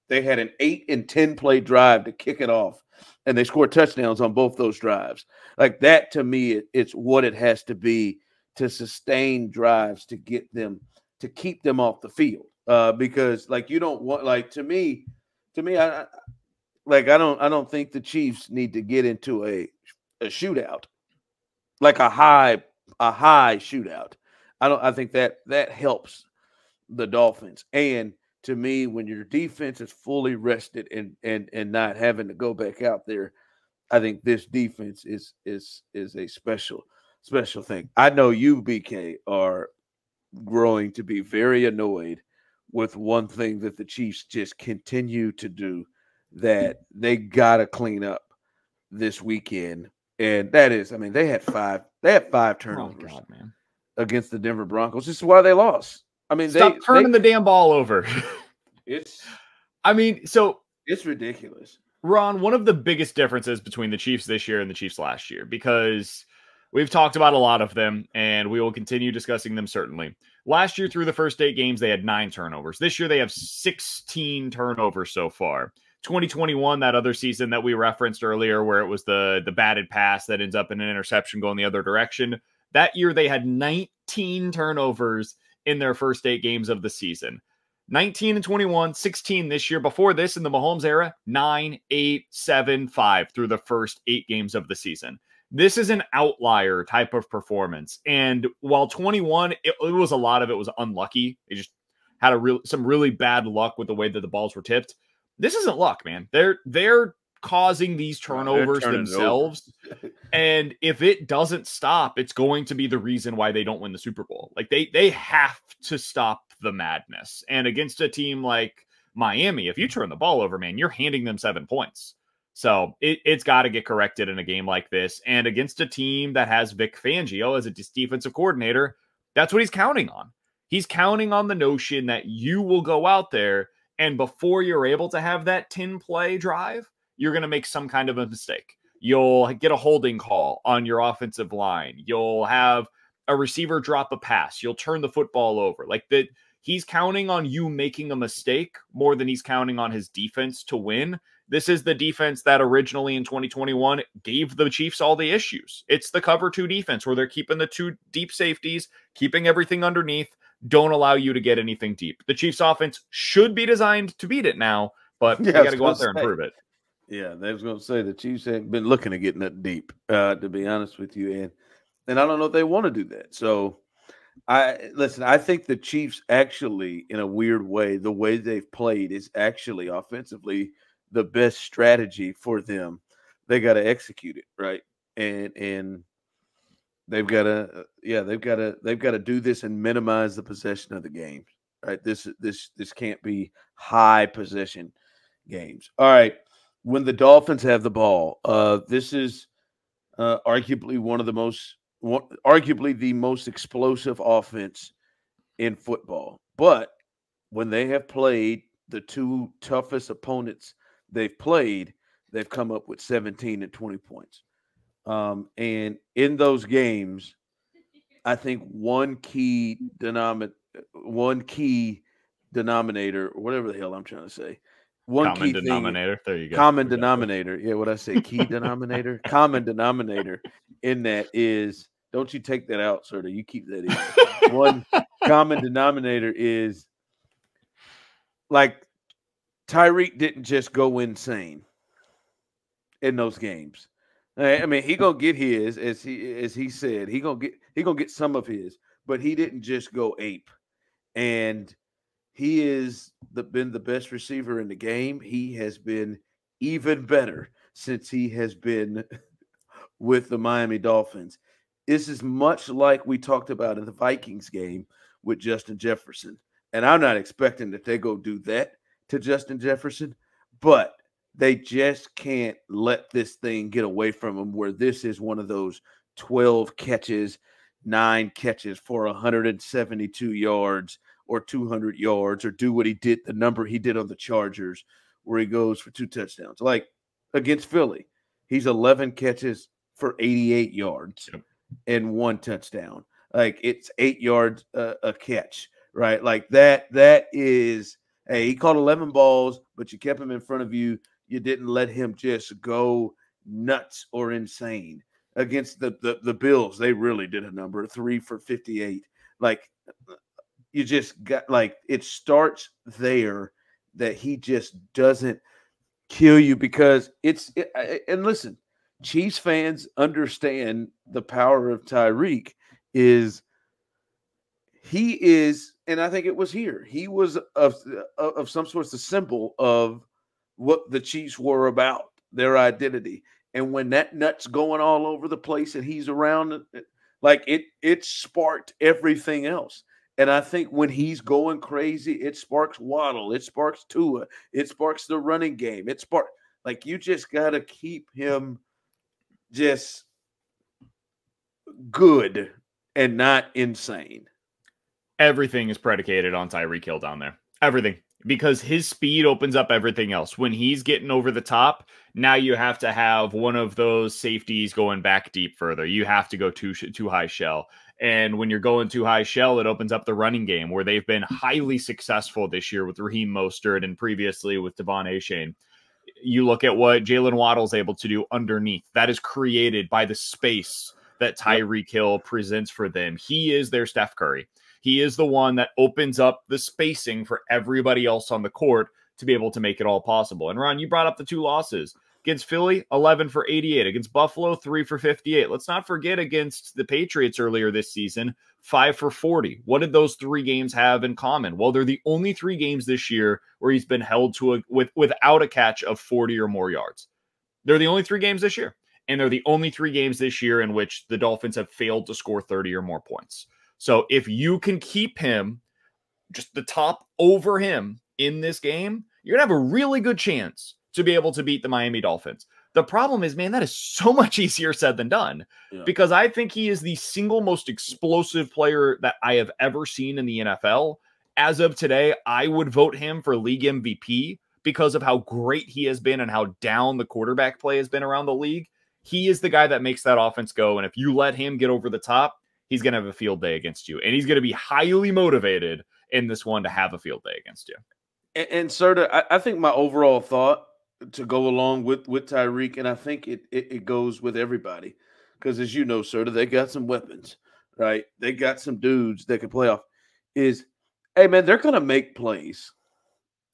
they had an 8 and 10-play drive to kick it off, and they scored touchdowns on both those drives. Like that, to me, it's what it has to be to sustain drives to get them – to keep them off the field, because like you don't want, like to me, I don't think the Chiefs need to get into a shootout, like a high shootout. I think that helps the Dolphins. And to me, when your defense is fully rested and not having to go back out there, I think this defense is a special thing. I know you, BK, are growing to be very annoyed with one thing that the Chiefs just continue to do that they got to clean up this weekend. And that is, I mean, they had 5 turnovers against the Denver Broncos. This is why they lost. I mean,
stop turning the damn ball over.
It's ridiculous.
Ron, one of the biggest differences between the Chiefs this year and the Chiefs last year, because we've talked about a lot of them, and we will continue discussing them certainly. Last year, through the first 8 games, they had 9 turnovers. This year, they have 16 turnovers so far. 2021, that other season that we referenced earlier, where it was the batted pass that ends up in an interception going the other direction. That year, they had 19 turnovers in their first 8 games of the season. 19 and 21, 16 this year. Before this, in the Mahomes era, 9, 8, 7, 5 through the first 8 games of the season. This is an outlier type of performance. And while 21, it was a lot of it was unlucky. They just had some really bad luck with the way that the balls were tipped. This isn't luck, man. They're causing these turnovers themselves. And if it doesn't stop, it's going to be the reason why they don't win the Super Bowl. Like they have to stop the madness. And against a team like Miami, if you turn the ball over, man, you're handing them 7 points. So it's got to get corrected in a game like this. And against a team that has Vic Fangio as a defensive coordinator, that's what he's counting on. He's counting on the notion that you will go out there, and before you're able to have that 10-play drive, you're going to make some kind of a mistake. You'll get a holding call on your offensive line. You'll have a receiver drop a pass. You'll turn the football over. Like that, he's counting on you making a mistake more than he's counting on his defense to win. This is the defense that originally in 2021 gave the Chiefs all the issues. It's the cover 2 defense where they're keeping the 2 deep safeties, keeping everything underneath, don't allow you to get anything deep. The Chiefs offense should be designed to beat it now, but they got to go out there and prove it.
Yeah, they was going to say the Chiefs haven't been looking at getting that deep, to be honest with you. And I don't know if they want to do that. So I think the Chiefs actually, in a weird way, the way they've played is actually offensively the best strategy for them. They got to execute it, right? And they've got to do this and minimize the possession of the games, right? This can't be high possession games. All right. When the Dolphins have the ball, this is arguably the most explosive offense in football. But when they have played the 2 toughest opponents they've played, they've come up with 17 and 20 points. And in those games, I think one key denominator, whatever the hell I'm trying to say,
common denominator. There you go.
Common denominator. Yeah, what I say, key denominator. Common denominator in that is, don't you take that out, Serda. You keep that in. One common denominator is, like, Tyreek didn't just go insane in those games. I mean, he gonna get his, as he said, he gonna get some of his, but he didn't just go ape. And he is been the best receiver in the game. He has been even better since he has been with the Miami Dolphins. This is much like we talked about in the Vikings game with Justin Jefferson. And I'm not expecting that they go do that to Justin Jefferson, but they just can't let this thing get away from them, where this is one of those 12 catches, 9 catches for 172 yards or 200 yards, or do what he did, the number he did on the Chargers, where he goes for 2 touchdowns. Like against Philly, he's 11 catches for 88 yards and 1 touchdown. Like, it's 8 yards a catch, right? Like that is, hey, he caught 11 balls, but you kept him in front of you. You didn't let him just go nuts or insane. Against the Bills, they really did a number, 3 for 58. Like, you just got, like, it starts there, that he just doesn't kill you, because and listen, Chiefs fans understand the power of Tyreek. He is, and I think it was here, he was of some sort of symbol of what the Chiefs were about, their identity. And when that nut's going all over the place and he's around, like, it sparked everything else. And I think when he's going crazy, it sparks Waddle, it sparks Tua, it sparks the running game. Like, you just got to keep him just good and not insane.
Everything is predicated on Tyreek Hill down there. Everything. Because his speed opens up everything else. When he's getting over the top, now you have to have one of those safeties going back deep further. You have to go too high shell. And when you're going too high shell, it opens up the running game, where they've been highly successful this year with Raheem Mostert and previously with Devon Achane. You look at what Jalen Waddle's able to do underneath. That is created by the space that Tyreek Hill presents for them. He is their Steph Curry. He is the one that opens up the spacing for everybody else on the court to be able to make it all possible. And Ron, you brought up the 2 losses. Against Philly, 11 for 88. Against Buffalo, 3 for 58. Let's not forget, against the Patriots earlier this season, 5 for 40. What did those 3 games have in common? Well, they're the only 3 games this year where he's been held to without a catch of 40 or more yards. They're the only 3 games this year. And they're the only 3 games this year in which the Dolphins have failed to score 30 or more points. So if you can keep him, just the top over him in this game, you're going to have a really good chance to be able to beat the Miami Dolphins. The problem is, man, that is so much easier said than done, because I think he is the single most explosive player that I have ever seen in the NFL. As of today, I would vote him for league MVP because of how great he has been and how down the quarterback play has been around the league. He is the guy that makes that offense go. And if you let him get over the top, he's going to have a field day against you. And he's going to be highly motivated in this one to have a field day against you.
And Serda, I think my overall thought to go along with Tyreek, and I think it goes with everybody, because as you know, Serda, they got some weapons, right? They got some dudes that can play off. Is, hey man, they're gonna make plays,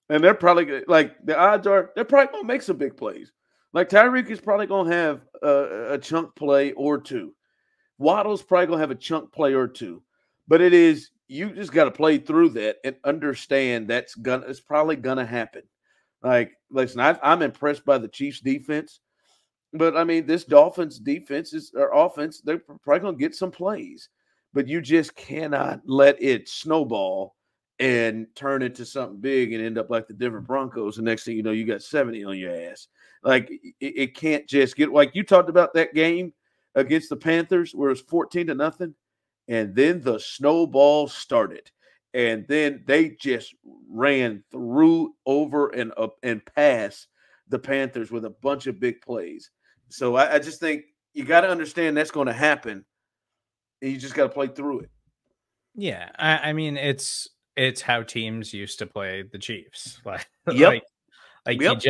and they're probably like the odds are they're probably gonna make some big plays. Like Tyreek is probably gonna have a chunk play or two. Waddle's probably gonna have a chunk play or two, but it is, you just got to play through that and understand it's probably gonna happen. Like, listen, I'm impressed by the Chiefs' defense, but I mean, this Dolphins' defense or offense, they're probably gonna get some plays, but you just cannot let it snowball and turn into something big and end up like the Denver Broncos. The next thing you know, you got 70 on your ass. Like, it can't just get, like you talked about that game against the Panthers where it was 14-0, and then the snowball started, and then they just ran through, over, and up and past the Panthers with a bunch of big plays. So I just think you got to understand that's going to happen, and you just got to play through it.
Yeah, I mean, it's how teams used to play the Chiefs. Like,
Yep.
Yep.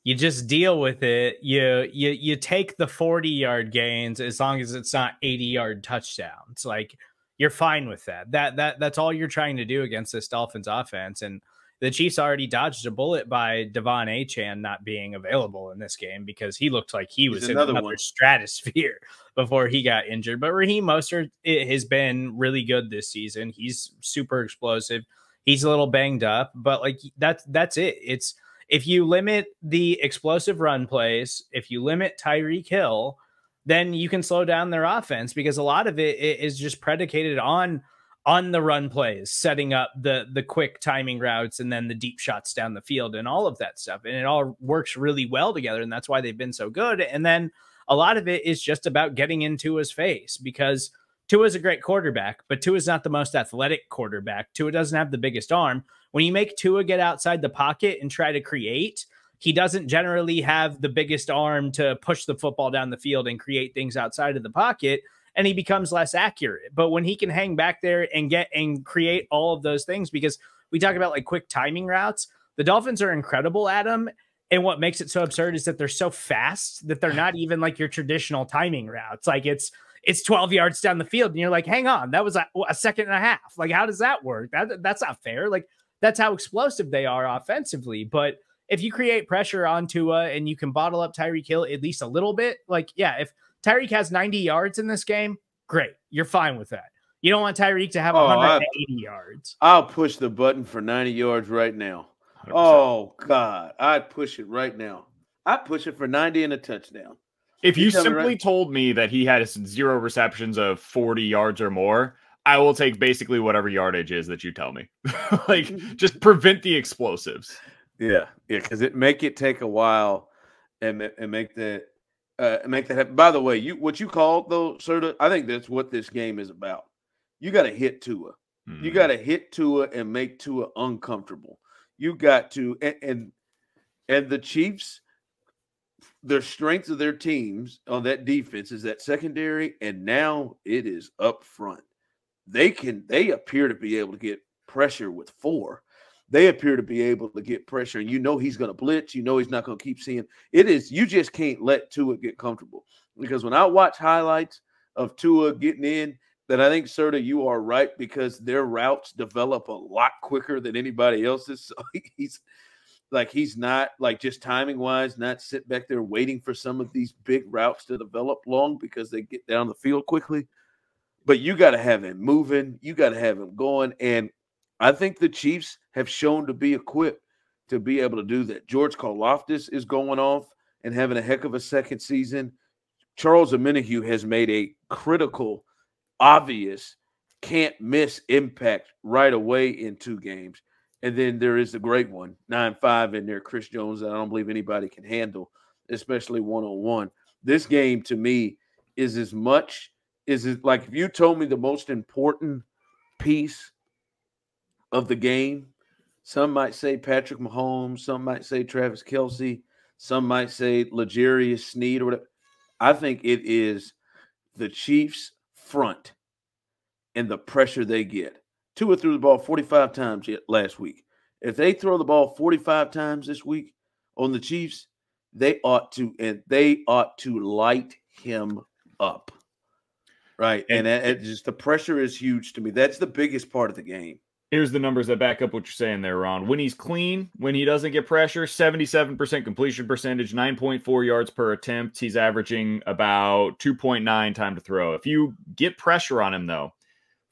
You just deal with it. You take the 40-yard gains as long as it's not 80-yard touchdowns. Like, you're fine with that. That's all you're trying to do against this Dolphins offense. And the Chiefs already dodged a bullet by Devon Achane not being available in this game, because he looked like he was in another stratosphere before he got injured. But Raheem Mostert has been really good this season. He's super explosive. He's a little banged up, but like that's it. It's, if you limit the explosive run plays, if you limit Tyreek Hill, then you can slow down their offense, because a lot of it is just predicated on the run plays, setting up the quick timing routes and then the deep shots down the field and all of that stuff. And it all works really well together, and that's why they've been so good. And then a lot of it is just about getting in Tua's face, because Tua's a great quarterback, but Tua's not the most athletic quarterback. Tua doesn't have the biggest arm. When you make Tua get outside the pocket and try to create, he doesn't generally have the biggest arm to push the football down the field and create things outside of the pocket, and he becomes less accurate. But when he can hang back there and get and create all of those things, because we talk about like quick timing routes, the Dolphins are incredible at them. And what makes it so absurd is that they're so fast that they're not even like your traditional timing routes. Like, it's 12 yards down the field, and you're like, hang on, that was a second and a half. Like, how does that work? That's not fair. Like, that's how explosive they are offensively. But if you create pressure on Tua and you can bottle up Tyreek Hill at least a little bit, like, yeah, if Tyreek has 90 yards in this game, great. You're fine with that. You don't want Tyreek to have 180 yards.
I'll push the button for 90 yards right now. 100%. Oh, God. I'd push it right now. I'd push it for 90 and a touchdown.
If you simply told me that he had 0 receptions of 40 yards or more, I will take basically whatever yardage is that you tell me. Like, just prevent the explosives.
Yeah, because it make it take a while and make that happen. By the way, what you called though, Serda, I think that's what this game is about. You got to hit Tua. You got to hit Tua and make Tua uncomfortable. You got to, and the Chiefs, the strength of their teams on that defense is that secondary, and now it is up front. They appear to be able to get pressure with 4. They appear to be able to get pressure, and you know he's going to blitz. You know he's not going to keep seeing it. You just can't let Tua get comfortable, because when I watch highlights of Tua getting in, that I think, Serda, you are right, because their routes develop a lot quicker than anybody else's. So he's not like, just timing wise, not sit back there waiting for some of these big routes to develop long, because they get down the field quickly. But you got to have him moving. You got to have him going. And I think the Chiefs have shown to be equipped to be able to do that. George Karlaftis is going off and having a heck of a second season. Charles Omenihu has made a critical, obvious, can't miss impact right away in 2 games. And then there is the great one, 9-5 in there, Chris Jones, that I don't believe anybody can handle, especially one-on-one. This game, to me, is as much – is it like, if you told me the most important piece of the game, some might say Patrick Mahomes, some might say Travis Kelce, some might say L'Jarius Sneed or whatever. I think it is the Chiefs' front and the pressure they get. Tua threw the ball 45 times last week. If they throw the ball 45 times this week on the Chiefs, they ought to light him up. Right. And just the pressure is huge to me. That's the biggest part of the game.
Here's the numbers that back up what you're saying there, Ron. When he's clean, when he doesn't get pressure, 77% completion percentage, 9.4 yards per attempt. He's averaging about 2.9 time to throw. If you get pressure on him, though,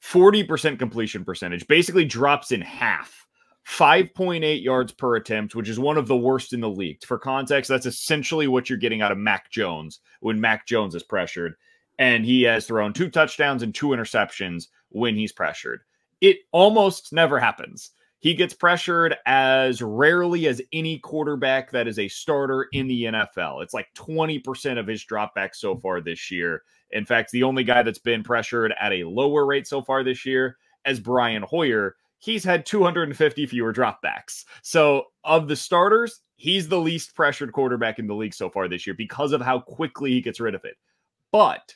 40% completion percentage, basically drops in half. 5.8 yards per attempt, which is one of the worst in the league. For context, that's essentially what you're getting out of Mac Jones when Mac Jones is pressured. And he has thrown 2 touchdowns and 2 interceptions when he's pressured. It almost never happens. He gets pressured as rarely as any quarterback that is a starter in the NFL. It's like 20% of his dropbacks so far this year. In fact, the only guy that's been pressured at a lower rate so far this year is Brian Hoyer. He's had 250 fewer dropbacks. So of the starters, he's the least pressured quarterback in the league so far this year because of how quickly he gets rid of it. But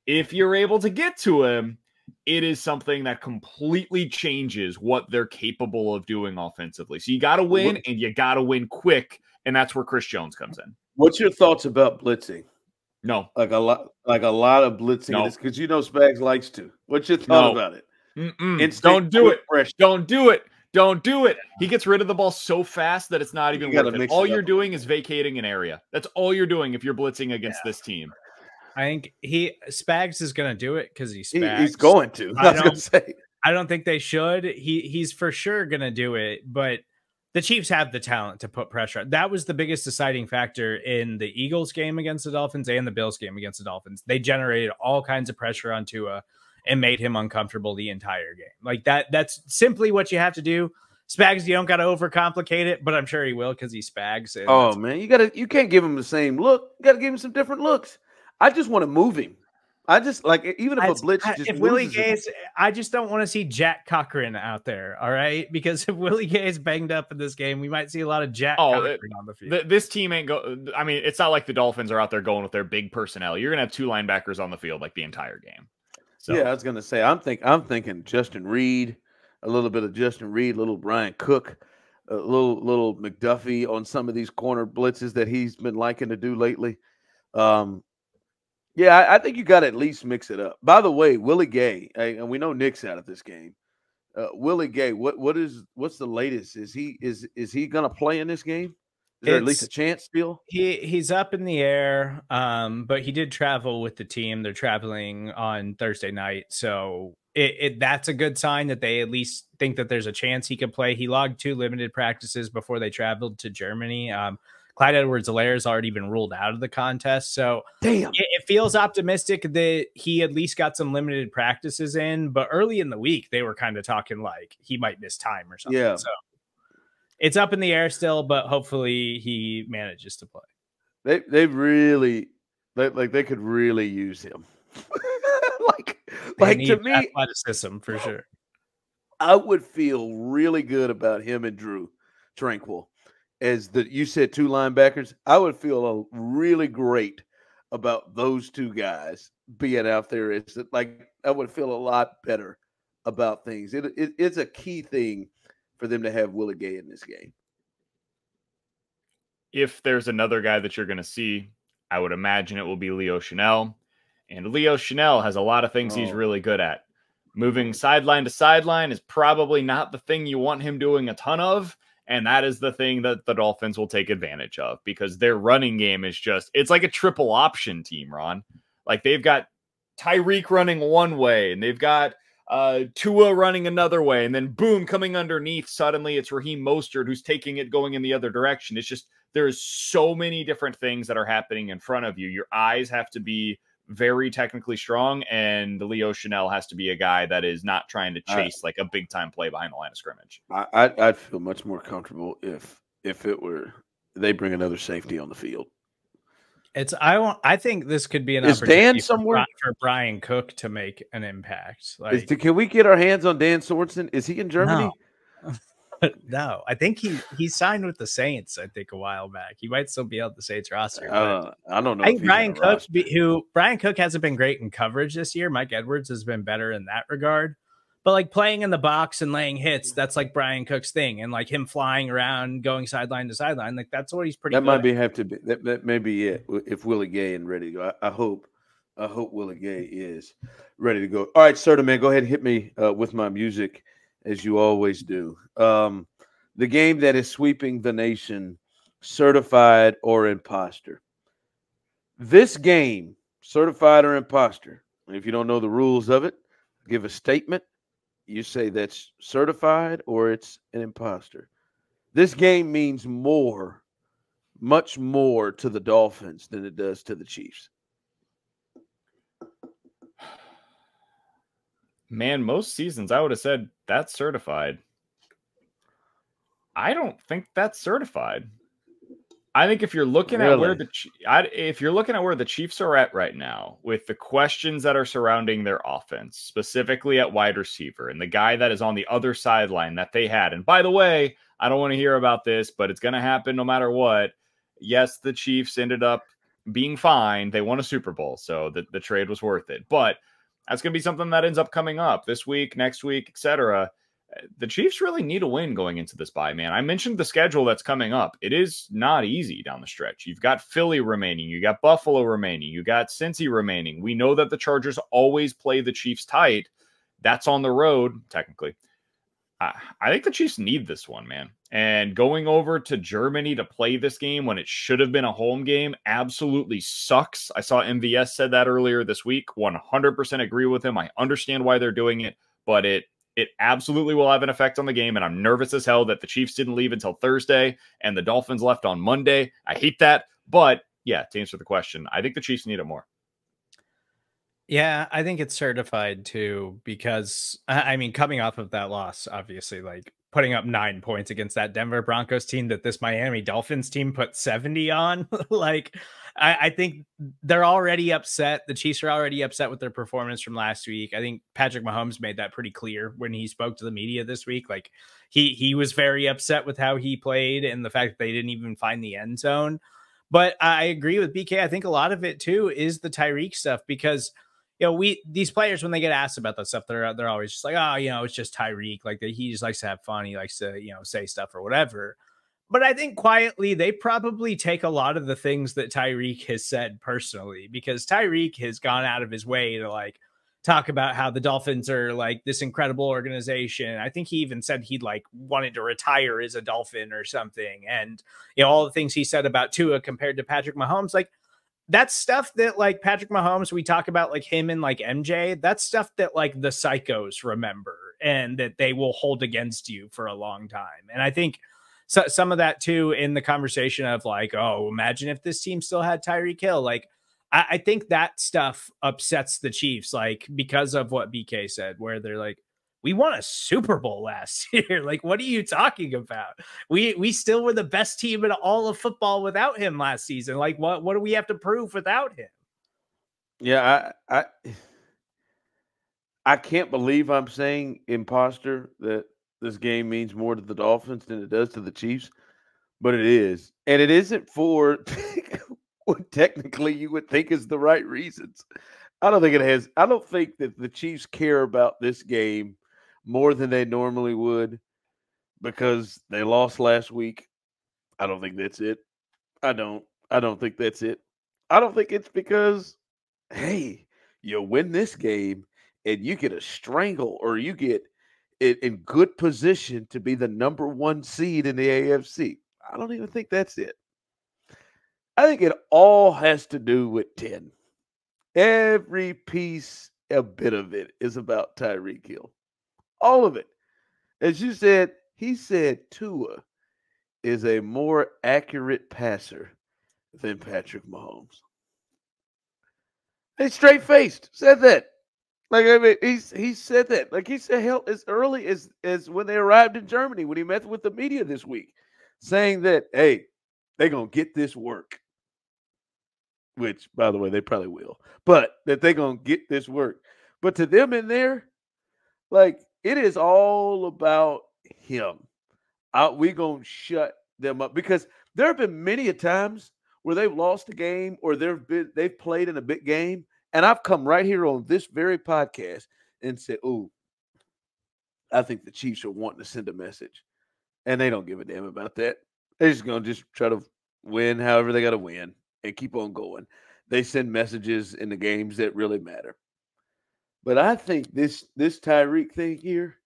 if you're able to get to him, it is something that completely changes what they're capable of doing offensively. So you got to win, and you got to win quick, and that's where Chris Jones comes in.
What's your thoughts about blitzing?
No.
Like a lot of blitzing.
No.
Because Spags likes to. What's your thought about it?
Don't do it. Don't do it. Don't do it. He gets rid of the ball so fast that it's not even worth it. All you're doing is vacating an area. That's all you're doing if you're blitzing against this team.
I think Spags is going to do it because he's Spags.
He's going to.
I don't think they should. He's for sure going to do it, but the Chiefs have the talent to put pressure. That was the biggest deciding factor in the Eagles game against the Dolphins and the Bills game against the Dolphins. They generated all kinds of pressure on Tua and made him uncomfortable the entire game. Like that's simply what you have to do. Spags, you don't got to overcomplicate it, but I'm sure he will because he's Spags.
Oh man, you can't give him the same look. You got to give him some different looks. I just want to move him. I just like even if a blitz just
if Willie Gay's, I just don't want to see Jack Cochran out there. All right, because if Willie Gay is banged up in this game, we might see a lot of Jack Cochran on the field.
This team ain't go. I mean, it's not like the Dolphins are out there going with their big personnel. You're gonna have 2 linebackers on the field like the entire game. So
yeah, I was gonna say I'm thinking Justin Reed, a little bit of Justin Reed, little Brian Cook, a little McDuffie on some of these corner blitzes that he's been liking to do lately. Yeah, I think you got to at least mix it up. By the way, Willie Gay, and we know Nick's out of this game. Willie Gay, what's the latest? Is he going to play in this game? Is there at least a chance still?
He's up in the air, but he did travel with the team. They're traveling on Thursday night, so that's a good sign that they at least think that there's a chance he could play. He logged 2 limited practices before they traveled to Germany. Clyde Edwards-Helaire has already been ruled out of the contest. So it feels optimistic that he at least got some limited practices in. But early in the week, they were kind of talking like he might miss time or something.
Yeah.
So it's up in the air still, but hopefully he manages to play.
They could really use him. like to me,
athleticism for sure.
I would feel really good about him and Drew Tranquil. As you said, 2 linebackers, I would feel really great about those 2 guys being out there. I would feel a lot better about things. It's a key thing for them to have Willie Gay in this game.
If there's another guy that you're going to see, I would imagine it will be Leo Chanel. And Leo Chanel has a lot of things he's really good at. Moving sideline to sideline is probably not the thing you want him doing a ton of. And that is the thing that the Dolphins will take advantage of because their running game is it's like a triple option team, Ron. Like they've got Tyreek running one way and they've got Tua running another way. And then boom, coming underneath, suddenly it's Raheem Mostert who's taking it going in the other direction. It's just, there's so many different things that are happening in front of you. Your eyes have to be very technically strong, and Leo Chanel has to be a guy that is not trying to chase like a big time play behind the line of scrimmage.
I'd feel much more comfortable if it were they bring another safety on the field.
I think this could be an
opportunity for
Brian Cook to make an impact.
Can we get our hands on Dan Sorensen? Is he in Germany?
No, I think he signed with the Saints. I think a while back. He might still be on the Saints roster.
I don't know.
I think Brian Cook hasn't been great in coverage this year. Mike Edwards has been better in that regard. But like playing in the box and laying hits, that's like Brian Cook's thing. And like him flying around, going sideline to sideline, like that's what he's pretty
That
good
might
at.
be have to be that may be it. If Willie Gay and ready to go, I hope Willie Gay is ready to go. All right, Serda, man, go ahead and hit me with my music as you always do. The game that is sweeping the nation, certified or imposter. This game, certified or imposter. If you don't know the rules of it, give a statement. You say that's certified or it's an imposter. This game means more, much more to the Dolphins than it does to the Chiefs.
Man, most seasons I would have said that's certified. I don't think that's certified. I think if you're looking at where the Chiefs are at right now, with the questions that are surrounding their offense, specifically at wide receiver, and the guy that is on the other sideline that they had, and by the way, I don't want to hear about this, but it's going to happen no matter what. Yes, the Chiefs ended up being fine. They won a Super Bowl, so the trade was worth it. But that's going to be something that ends up coming up this week, next week, etc. The Chiefs really need a win going into this bye, man. I mentioned the schedule that's coming up. It is not easy down the stretch. You've got Philly remaining. You got Buffalo remaining. You got Cincy remaining. We know that the Chargers always play the Chiefs tight. That's on the road, technically. I think the Chiefs need this one, man. And going over to Germany to play this game when it should have been a home game absolutely sucks. I saw MVS said that earlier this week. 100% agree with him. I understand why they're doing it, but it absolutely will have an effect on the game, and I'm nervous as hell that the Chiefs didn't leave until Thursday and the Dolphins left on Monday. I hate that, but yeah, to answer the question, I think the Chiefs need it more.
Yeah, I think it's certified too, because I mean, coming off of that loss, obviously, like putting up 9 points against that Denver Broncos team that this Miami Dolphins team put 70 on, like I think they're already upset. The Chiefs are already upset with their performance from last week. I think Patrick Mahomes made that pretty clear when he spoke to the media this week. Like he was very upset with how he played and the fact that they didn't even find the end zone. But I agree with BK. I think a lot of it too is the Tyreek stuff, because these players, when they get asked about that stuff, they're always just like, oh, it's just Tyreek. Like he just likes to have fun. He likes to, say stuff or whatever. But I think quietly they probably take a lot of the things that Tyreek has said personally, because Tyreek has gone out of his way to like talk about how the Dolphins are like this incredible organization. I think he even said he'd like wanted to retire as a Dolphin or something. And, all the things he said about Tua compared to Patrick Mahomes, like, that's stuff that like Patrick Mahomes, we talk about like him and like MJ, that's stuff that like the psychos remember and that they will hold against you for a long time. And I think some of that too in the conversation of like, oh, imagine if this team still had Tyreek Hill. Like, I think that stuff upsets the Chiefs, like because of what BK said, where they're like, we won a Super Bowl last year. Like, what are you talking about? We still were the best team in all of football without him last season. Like, what do we have to prove without him?
Yeah, I can't believe I'm saying imposter, that this game means more to the Dolphins than it does to the Chiefs, but it is. And it isn't for what technically you would think is the right reasons. I don't think it has. I don't think that the Chiefs care about this game more than they normally would because they lost last week. I don't think that's it. I don't think that's it. I don't think it's because, hey, you win this game and you get a strangle or you get it in good position to be the number 1 seed in the AFC. I don't even think that's it. I think it all has to do with 10. Every piece, a bit of it is about Tyreek Hill. All of it. As you said, he said Tua is a more accurate passer than Patrick Mahomes. He straight-faced said that. Like, I mean, he said that. Like, he said hell as early as when they arrived in Germany, when he met with the media this week, saying that, hey, they're going to get this work. Which, by the way, they probably will. But that they're going to get this work. But to them in there, like, it is all about him. We're going to shut them up. Because there have been many a times where they've lost a game or they've played in a big game, and I've come right here on this very podcast and said, "Ooh, I think the Chiefs are wanting to send a message, and they don't give a damn about that. They're just going to just try to win however they got to win and keep on going. They send messages in the games that really matter. But I think this Tyreek thing here,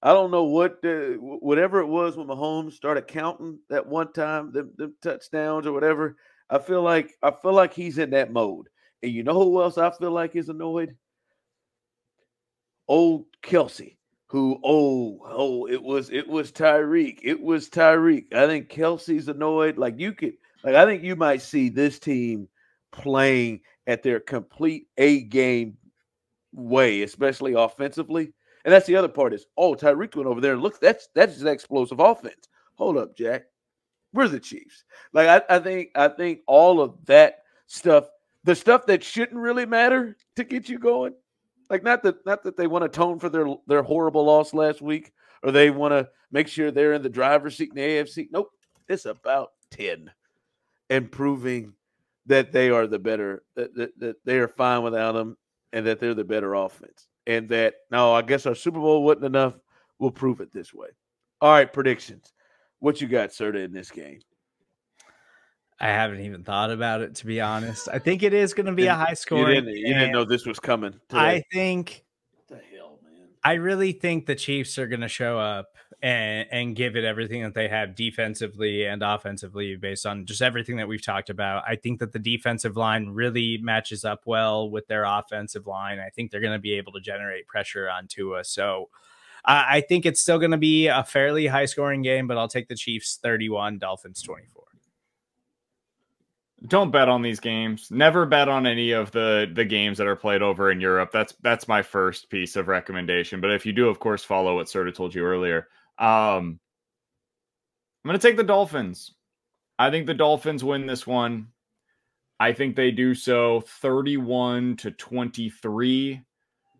I don't know whatever it was when Mahomes started counting that one time, the touchdowns or whatever. I feel like he's in that mode. And you know who else I feel like is annoyed? Old Kelsey, who it was Tyreek. It was Tyreek. I think Kelsey's annoyed. I think you might see this team playing at their complete A game way, especially offensively. And that's the other part is, Tyreek went over there and look, that's an explosive offense. Hold up, Jack. We're the Chiefs. I think all of that stuff, the stuff that shouldn't really matter to get you going, not that they want to atone for their horrible loss last week, or they want to make sure they're in the driver's seat in the AFC. Nope. It's about 10 and proving that they are the better, that they are fine without them, and that they're the better offense. And that, no, I guess our Super Bowl wasn't enough. We'll prove it this way. All right, predictions. What you got, Serda, in this game?
I haven't even thought about it, to be honest. I think it is going to be a high scoring.
You didn't know this was coming today.
I think.
What the hell, man?
I really think the Chiefs are going to show up and give it everything that they have defensively and offensively based on just everything that we've talked about. I think that the defensive line really matches up well with their offensive line. I think they're going to be able to generate pressure on Tua. So I think it's still going to be a fairly high scoring game, but I'll take the Chiefs 31, Dolphins 24.
Don't bet on these games. Never bet on any of the games that are played over in Europe. That's my first piece of recommendation. But if you do, of course, follow what Serda told you earlier. I'm going to take the Dolphins. I think the Dolphins win this one. I think they do so 31-23.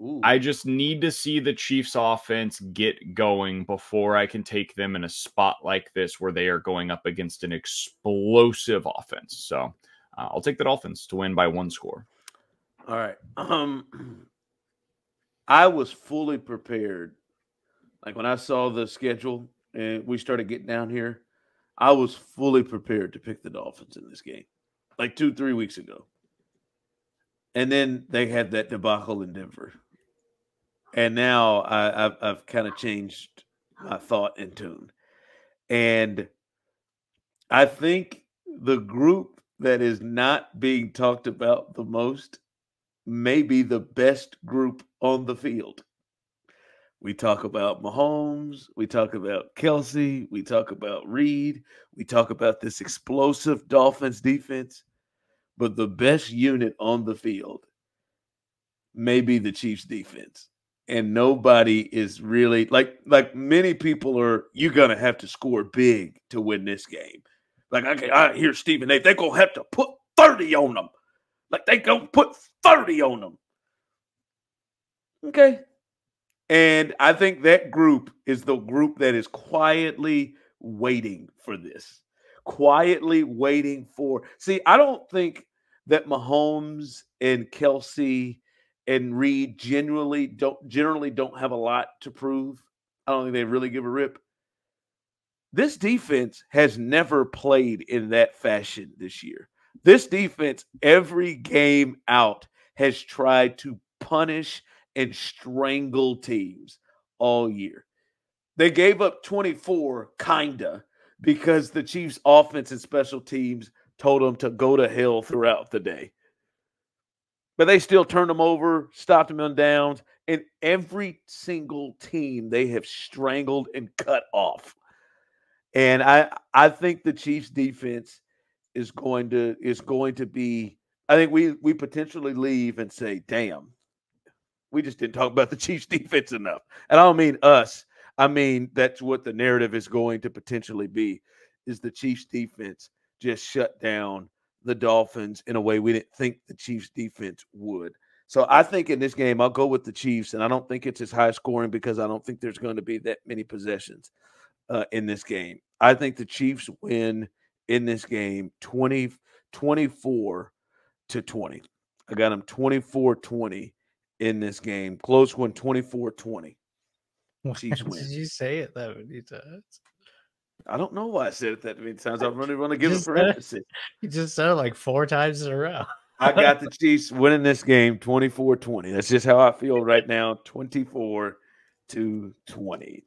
Ooh. I just need to see the Chiefs offense get going before I can take them in a spot like this where they are going up against an explosive offense. So I'll take the Dolphins to win by 1 score.
All right. I was fully prepared. Like when I saw the schedule and we started getting down here, I was fully prepared to pick the Dolphins in this game, like 2-3 weeks ago. And then they had that debacle in Denver. And now I've kind of changed my thought and tune. And I think the group that is not being talked about the most may be the best group on the field. We talk about Mahomes. We talk about Kelsey. We talk about Reed. We talk about this explosive Dolphins defense. But the best unit on the field may be the Chiefs defense. And nobody is really like many people are, you're going to have to score big to win this game. Like I hear Stephen A. They're going to have to put 30 on them. Like they going to put 30 on them. Okay. And I think that group is the group that is quietly waiting for this. Quietly waiting for. See, I don't think that Mahomes and Kelsey and Reed generally don't have a lot to prove. I don't think they really give a rip. This defense has never played in that fashion this year. This defense, every game out, has tried to punish and strangle teams all year. They gave up 24, kinda, because the Chiefs' offense and special teams told them to go to hell throughout the day. But they still turned them over, stopped them on downs, and every single team they have strangled and cut off. And I think the Chiefs' defense is going to be. I think we potentially leave and say, "Damn, we just didn't talk about the Chiefs' defense enough." And I don't mean us. I mean that's what the narrative is going to potentially be: is the Chiefs' defense just shut down the Dolphins in a way we didn't think the Chiefs defense would. So I think in this game, I'll go with the Chiefs, and I don't think it's as high scoring because I don't think there's going to be that many possessions in this game. I think the Chiefs win in this game 24-20. I got them 24-20 in this game. Close one, 24-20. Chiefs
Why
win.
did you say it that many times?
I don't know why I said it that many times. I really want to give it
Just
for
said it.
emphasis.
You just said it like 4 times in a row.
I got the Chiefs winning this game 24-20. That's just how I feel right now. 24-20.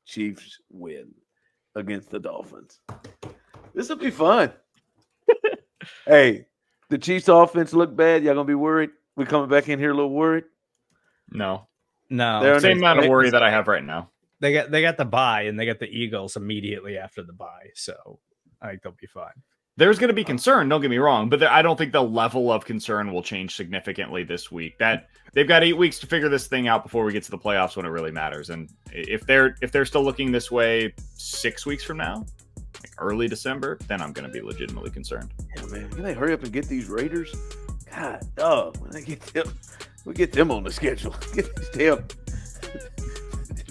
Chiefs win against the Dolphins. This will be fun. Hey, the Chiefs offense look bad. Y'all gonna be worried? We coming back in here a little worried?
No.
No,
Same amount of worry that I have right now.
They got the bye, and they got the Eagles immediately after the bye, so I think they'll be fine.
There's going to be concern, don't get me wrong, but I don't think the level of concern will change significantly this week. That they've got 8 weeks to figure this thing out before we get to the playoffs when it really matters. And if they're still looking this way 6 weeks from now, like early December, then I'm going to be legitimately concerned.
Yeah, man. Can they hurry up and get these Raiders? God, dog. When they get them, we get them on the schedule. Get these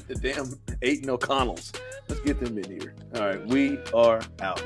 the damn Aiton O'Connells. Let's get them in here. All right, we are out.